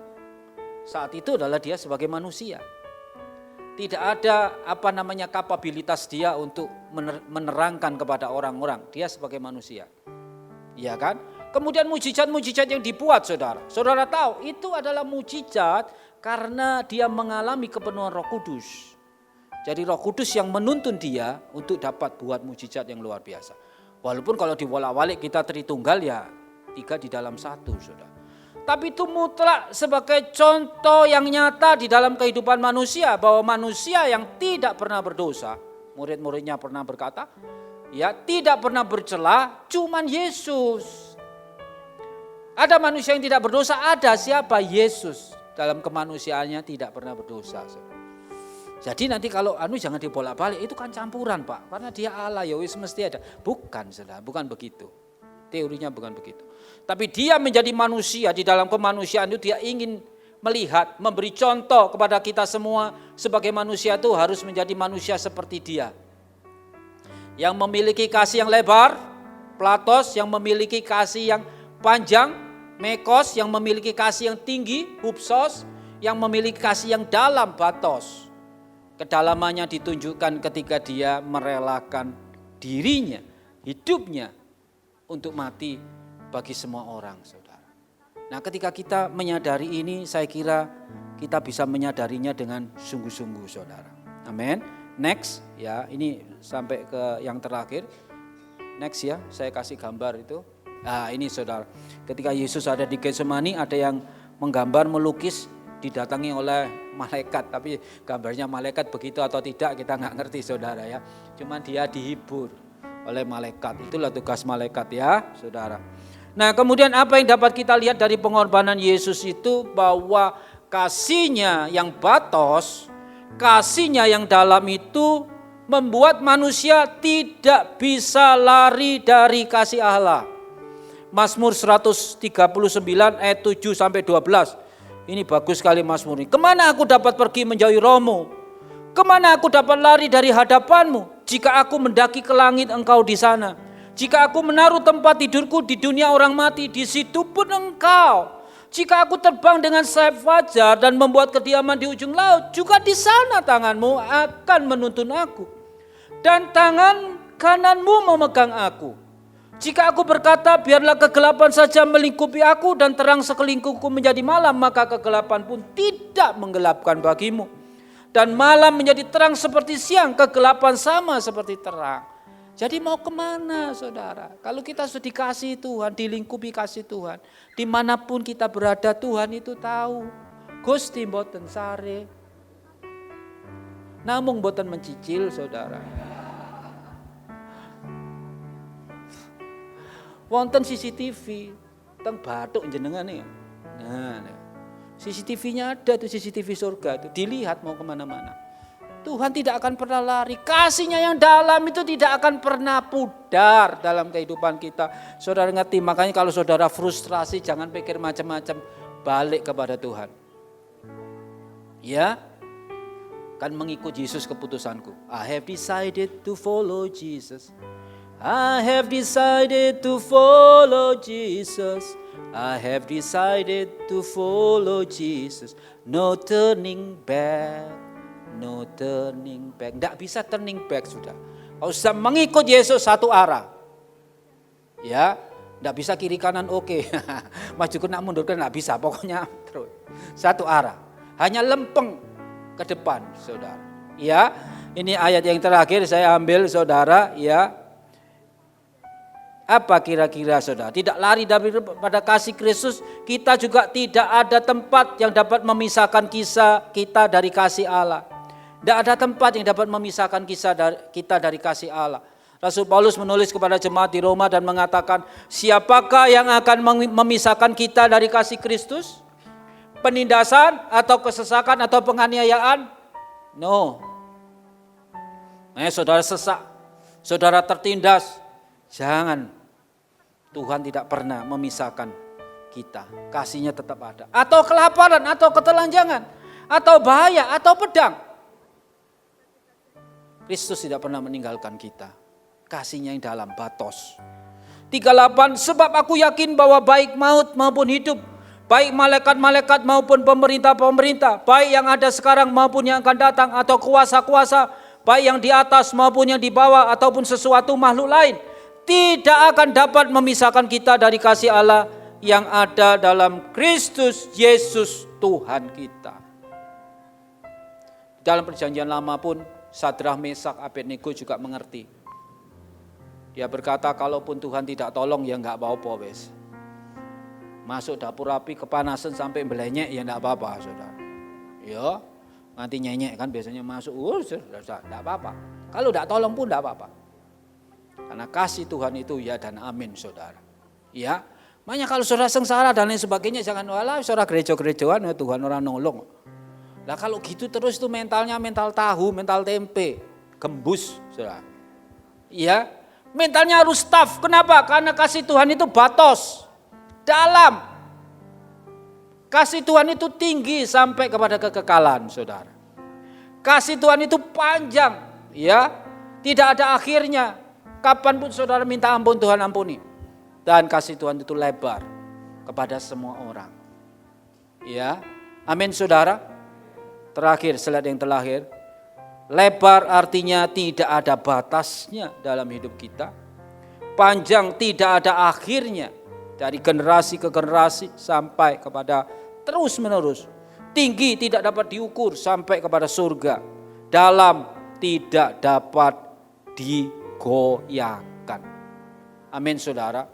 saat itu adalah dia sebagai manusia. Tidak ada kapabilitas dia untuk menerangkan kepada orang-orang. Dia sebagai manusia. Iya kan? Kemudian mujizat-mujizat yang dibuat, saudara. Saudara tahu itu adalah mujizat karena dia mengalami kepenuhan Roh Kudus. Jadi Roh Kudus yang menuntun dia untuk dapat buat mujizat yang luar biasa. Walaupun kalau dibolak-balik kita Tritunggal ya 3 di dalam 1, saudara. Tapi itu mutlak sebagai contoh yang nyata di dalam kehidupan manusia, bahwa manusia yang tidak pernah berdosa, murid-muridnya pernah berkata, ya tidak pernah bercela, cuman Yesus. Ada manusia yang tidak berdosa, ada siapa? Yesus. Dalam kemanusiaannya tidak pernah berdosa. Jadi nanti kalau jangan dibolak-balik, itu kan campuran Pak. Karena dia Allah, ya wis mesti ada. Bukan saudara, bukan begitu. Teorinya bukan begitu. Tapi dia menjadi manusia, di dalam kemanusiaan itu dia ingin melihat, memberi contoh kepada kita semua sebagai manusia itu harus menjadi manusia seperti dia. Yang memiliki kasih yang lebar, platos, yang memiliki kasih yang panjang, mekos, yang memiliki kasih yang tinggi, hupsos, yang memiliki kasih yang dalam, batos. Kedalamannya ditunjukkan ketika dia merelakan dirinya, hidupnya untuk mati bagi semua orang, saudara. Nah, ketika kita menyadari ini, saya kira kita bisa menyadarinya dengan sungguh-sungguh, saudara. Amin. Next, ya, ini sampai ke yang terakhir. Next ya, saya kasih gambar itu. Nah, ini saudara, ketika Yesus ada di Getsemani, ada yang menggambar, melukis, didatangi oleh malaikat. Tapi gambarnya malaikat begitu atau tidak kita nggak ngerti saudara ya. Cuman dia dihibur oleh malaikat. Itulah tugas malaikat ya saudara. Nah kemudian apa yang dapat kita lihat dari pengorbanan Yesus itu, bahwa kasihnya yang batos, kasihnya yang dalam itu membuat manusia tidak bisa lari dari kasih Allah. Mazmur 139 ayat 7 sampai 12. Ini bagus sekali Mazmur ini. Kemana aku dapat pergi menjauhi rohmu? Kemana aku dapat lari dari hadapanmu? Jika aku mendaki ke langit, engkau di sana. Jika aku menaruh tempat tidurku di dunia orang mati, di situ pun engkau. Jika aku terbang dengan sayap fajar dan membuat kediaman di ujung laut, juga di sana tanganmu akan menuntun aku. Dan tangan kananmu memegang aku. Jika aku berkata biarlah kegelapan saja melingkupi aku dan terang sekelilingku menjadi malam, maka kegelapan pun tidak menggelapkan bagimu. Dan malam menjadi terang seperti siang, kegelapan sama seperti terang. Jadi mau kemana saudara? Kalau kita sudah dikasih Tuhan, dilingkupi kasih Tuhan, dimanapun kita berada Tuhan itu tahu. Gusti mboten sare, namung mboten mencicil saudara. Wonten CCTV teng bathuk jenengan nih. Nah, CCTV-nya ada tuh, CCTV surga itu dilihat mau kemana-mana. Tuhan tidak akan pernah lari. Kasihnya yang dalam itu tidak akan pernah pudar dalam kehidupan kita. Saudara ngerti, makanya kalau saudara frustrasi jangan pikir macam-macam, balik kepada Tuhan. Ya, kan mengikut Yesus keputusanku. I have decided to follow Jesus. I have decided to follow Jesus. I have decided to follow Jesus. No turning back, no turning back. Tidak bisa turning back sudah. Kalau sudah mengikut Yesus satu arah, ya, tidak bisa kiri kanan oke. Maju ke mundur kan tidak bisa. Pokoknya terus satu arah. Hanya lempeng ke depan, saudara. Ya, ini ayat yang terakhir saya ambil, saudara. Ya. Apa kira-kira saudara? Tidak lari daripada kasih Kristus, kita juga tidak ada tempat yang dapat memisahkan kisah kita dari kasih Allah. Tidak ada tempat yang dapat memisahkan kisah kita dari kasih Allah. Rasul Paulus menulis kepada jemaat di Roma dan mengatakan, siapakah yang akan memisahkan kita dari kasih Kristus? Penindasan atau kesesakan atau penganiayaan? No. Saudara sesak, saudara tertindas, jangan, Tuhan tidak pernah memisahkan kita. Kasihnya tetap ada. Atau kelaparan, atau ketelanjangan, atau bahaya, atau pedang. Kristus tidak pernah meninggalkan kita. Kasihnya yang dalam, batos. 38, sebab aku yakin bahwa baik maut maupun hidup, baik malaikat-malaikat maupun pemerintah-pemerintah, baik yang ada sekarang maupun yang akan datang, atau kuasa-kuasa, baik yang di atas maupun yang di bawah, ataupun sesuatu makhluk lain, tidak akan dapat memisahkan kita dari kasih Allah yang ada dalam Kristus Yesus Tuhan kita. Dalam perjanjian lama pun Sadrah, Mesak, Abednego juga mengerti. Dia berkata kalaupun Tuhan tidak tolong ya enggak apa-apa wes. Masuk dapur api kepanasan sampai belenyek ya enggak apa-apa saudara. Ya, nanti nyenyek kan biasanya masuk, enggak apa-apa. Kalau enggak tolong pun enggak apa-apa. Karena kasih Tuhan itu ya dan amin saudara. Ya, Makanya kalau saudara sengsara dan lain sebagainya jangan walah saudara gereja-gerejaan ya Tuhan orang nolong. Lah kalau gitu terus itu mentalnya mental tahu, mental tempe, gembus saudara. Iya, mentalnya harus tough. Kenapa? Karena kasih Tuhan itu batos, dalam. Kasih Tuhan itu tinggi sampai kepada kekekalan saudara. Kasih Tuhan itu panjang, ya, tidak ada akhirnya. Kapanpun saudara minta ampun Tuhan ampuni. Dan kasih Tuhan itu lebar kepada semua orang. Ya, amin saudara. Terakhir, slide yang terakhir. Lebar artinya tidak ada batasnya dalam hidup kita. Panjang tidak ada akhirnya. Dari generasi ke generasi sampai kepada terus menerus. Tinggi tidak dapat diukur sampai kepada surga. Dalam tidak dapat digoyahkan. Amin saudara.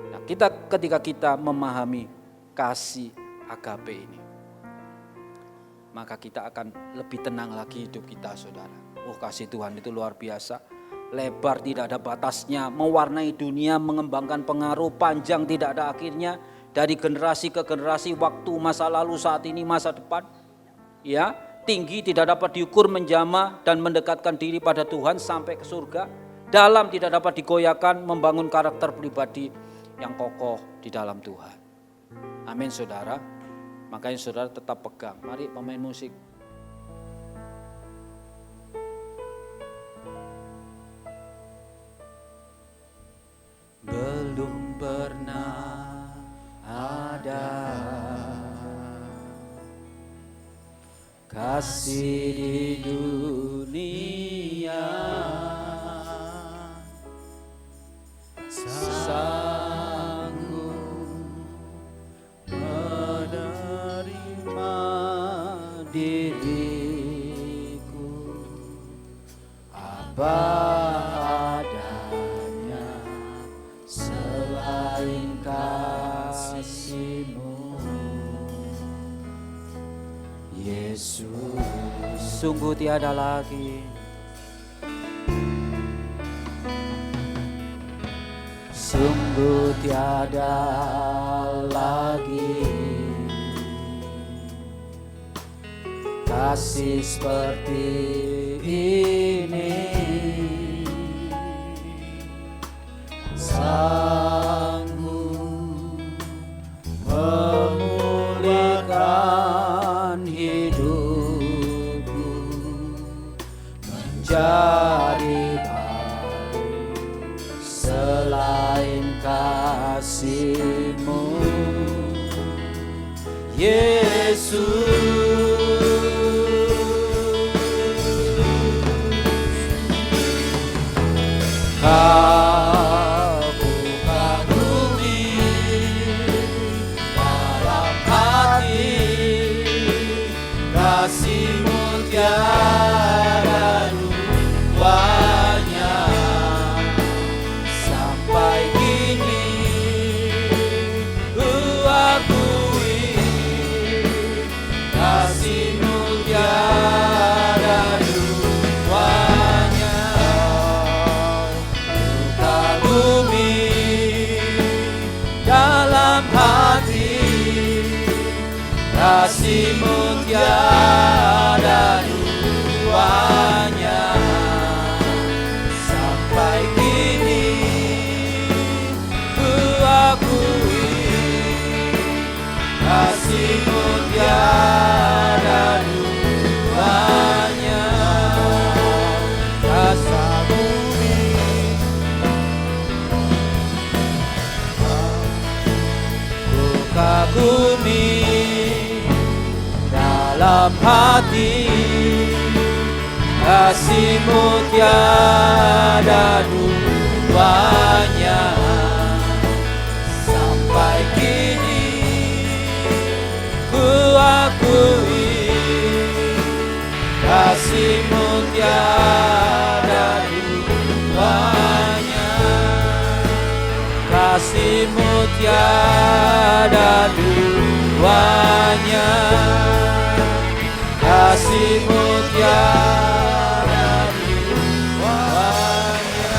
Nah, ketika kita memahami kasih agape ini, maka kita akan lebih tenang lagi hidup kita saudara. Oh kasih Tuhan itu luar biasa. Lebar tidak ada batasnya, mewarnai dunia, mengembangkan pengaruh, panjang tidak ada akhirnya. Dari generasi ke generasi, waktu, masa lalu, saat ini, masa depan. Ya, tinggi tidak dapat diukur, menjamah dan mendekatkan diri pada Tuhan sampai ke surga. Dalam tidak dapat digoyahkan, membangun karakter pribadi yang kokoh di dalam Tuhan. Amin saudara. Makanya saudara tetap pegang. Mari pemain musik. Belum pernah ada kasih di dunia sanggup menerima diriku apa adanya selain kasih-Mu Yesus. Sungguh tiada lagi, sungguh tiada lagi kasih seperti ini, sanggup memulihkan hidupku menjadi baru selain kasih-Mu Yesus. Aku kagumi dalam hati kasih-Mu tiada duanya sampai kini ku akui kasih-Mu tiada duanya. Dalam hati kasih-Mu tiada duanya sampai kini ku akui kasih-Mu tiada duanya. Rasa bumi kagumi dalam hati kasih-Mu tiada duanya sampai kini ku akui kasih-Mu tiada duanya, kasih-Mu tiada duanya, kasih-Mu tiada duanya.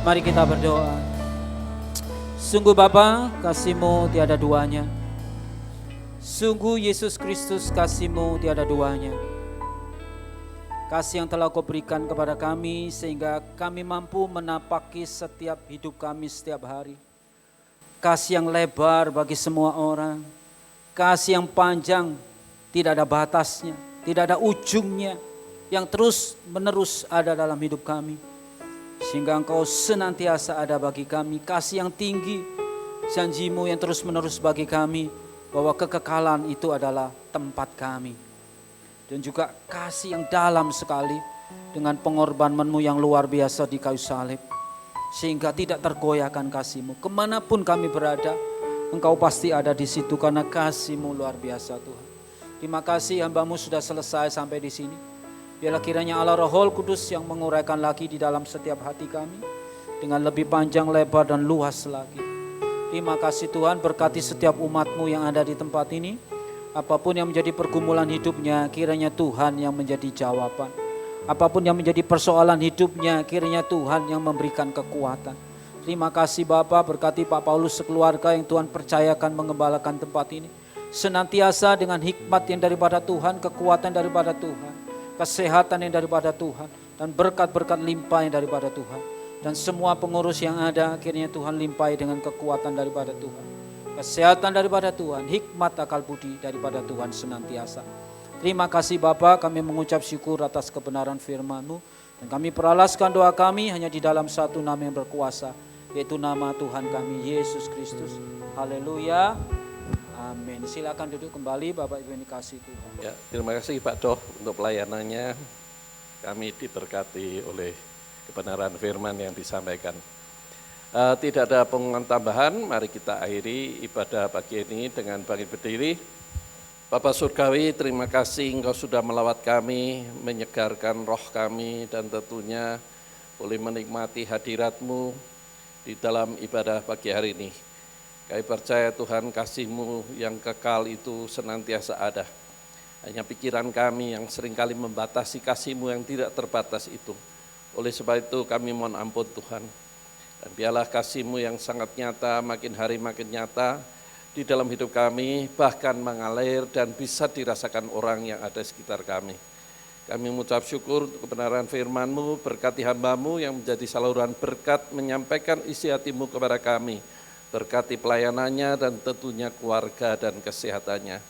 Mari kita berdoa. Sungguh Bapa, kasih-Mu tiada duanya. Sungguh Yesus Kristus, kasih-Mu tiada duanya. Kasih yang telah Kau berikan kepada kami sehingga kami mampu menapaki setiap hidup kami setiap hari. Kasih yang lebar bagi semua orang. Kasih yang panjang, tidak ada batasnya, tidak ada ujungnya, yang terus menerus ada dalam hidup kami. Sehingga Engkau senantiasa ada bagi kami. Kasih yang tinggi, janji-Mu yang terus menerus bagi kami, bahwa kekekalan itu adalah tempat kami. Dan juga kasih yang dalam sekali dengan pengorbanan-Mu yang luar biasa di kayu salib. Sehingga tidak tergoyahkan kasih-Mu. Kemanapun kami berada, Engkau pasti ada di situ karena kasih-Mu luar biasa Tuhan. Terima kasih hamba-Mu sudah selesai sampai di sini. Biarlah kiranya Allah Roh Kudus yang menguraikan lagi di dalam setiap hati kami dengan lebih panjang, lebar, dan luas lagi. Terima kasih Tuhan, berkati setiap umat-Mu yang ada di tempat ini. Apapun yang menjadi pergumulan hidupnya, kiranya Tuhan yang menjadi jawaban. Apapun yang menjadi persoalan hidupnya, kiranya Tuhan yang memberikan kekuatan. Terima kasih Bapa, berkati Pak Paulus sekeluarga yang Tuhan percayakan mengembalakan tempat ini. Senantiasa dengan hikmat yang daripada Tuhan, kekuatan daripada Tuhan, kesehatan yang daripada Tuhan, dan berkat-berkat limpah yang daripada Tuhan. Dan semua pengurus yang ada, akhirnya Tuhan limpahi dengan kekuatan daripada Tuhan, kesehatan daripada Tuhan, hikmat akal budi daripada Tuhan senantiasa. Terima kasih Bapa, kami mengucap syukur atas kebenaran firman-Mu, dan kami peralaskan doa kami hanya di dalam satu nama yang berkuasa, yaitu nama Tuhan kami, Yesus Kristus. Haleluya. Amin. Silakan duduk kembali Bapak Ibu yang dikasihi Tuhan. Ya, terima kasih Pak Doh untuk pelayanannya. Kami diberkati oleh kebenaran firman yang disampaikan. Tidak ada pengumuman tambahan, mari kita akhiri ibadah pagi ini dengan bangkit berdiri. Bapa Surgawi, terima kasih Engkau sudah melawat kami, menyegarkan roh kami, dan tentunya boleh menikmati hadirat-Mu di dalam ibadah pagi hari ini. Kami percaya Tuhan kasih-Mu yang kekal itu senantiasa ada. Hanya pikiran kami yang seringkali membatasi kasih-Mu yang tidak terbatas itu. Oleh sebab itu kami mohon ampun Tuhan. Dan biarlah kasih-Mu yang sangat nyata, makin hari makin nyata di dalam hidup kami, bahkan mengalir dan bisa dirasakan orang yang ada di sekitar kami. Kami mengucap syukur untuk kebenaran firman-Mu, berkati hamba-Mu yang menjadi saluran berkat, menyampaikan isi hati-Mu kepada kami. Berkati pelayanannya dan tentunya keluarga dan kesehatannya.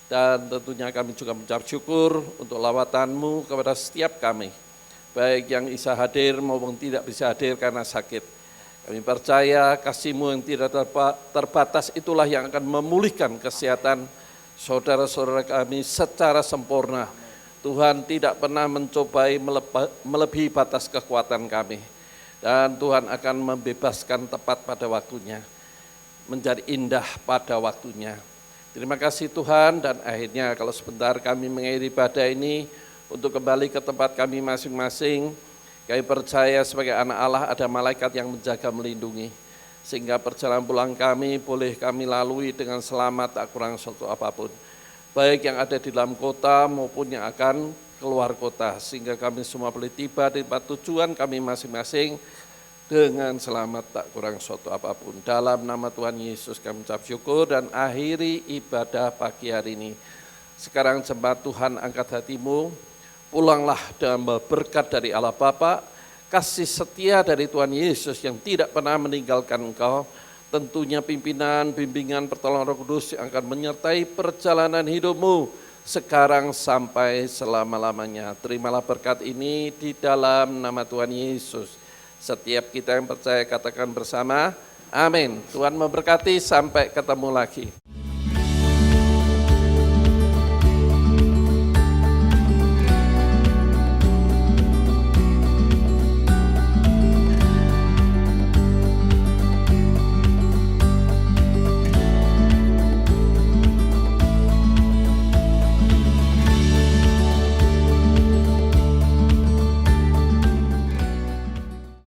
Dan tentunya kami juga mengucap syukur untuk lawatan-Mu kepada setiap kami. Baik yang bisa hadir maupun tidak bisa hadir karena sakit. Kami percaya kasih-Mu yang tidak terbatas itulah yang akan memulihkan kesehatan saudara-saudara kami secara sempurna. Tuhan tidak pernah mencobai melebihi batas kekuatan kami. Dan Tuhan akan membebaskan tepat pada waktunya. Menjadi indah pada waktunya. Terima kasih Tuhan, dan akhirnya kalau sebentar kami mengakhiri ibadah ini untuk kembali ke tempat kami masing-masing, kami percaya sebagai anak Allah ada malaikat yang menjaga melindungi, sehingga perjalanan pulang kami boleh kami lalui dengan selamat tak kurang suatu apapun, baik yang ada di dalam kota maupun yang akan keluar kota, sehingga kami semua boleh tiba di tempat tujuan kami masing-masing dengan selamat tak kurang suatu apapun. Dalam nama Tuhan Yesus kami ucap syukur dan akhiri ibadah pagi hari ini. Sekarang jemaat Tuhan, angkat hatimu, pulanglah dengan berkat dari Allah Bapa, kasih setia dari Tuhan Yesus yang tidak pernah meninggalkan engkau, tentunya pimpinan, bimbingan, pertolongan Roh Kudus yang akan menyertai perjalanan hidupmu sekarang sampai selama-lamanya. Terimalah berkat ini di dalam nama Tuhan Yesus. Setiap kita yang percaya katakan bersama, amin. Tuhan memberkati, sampai ketemu lagi.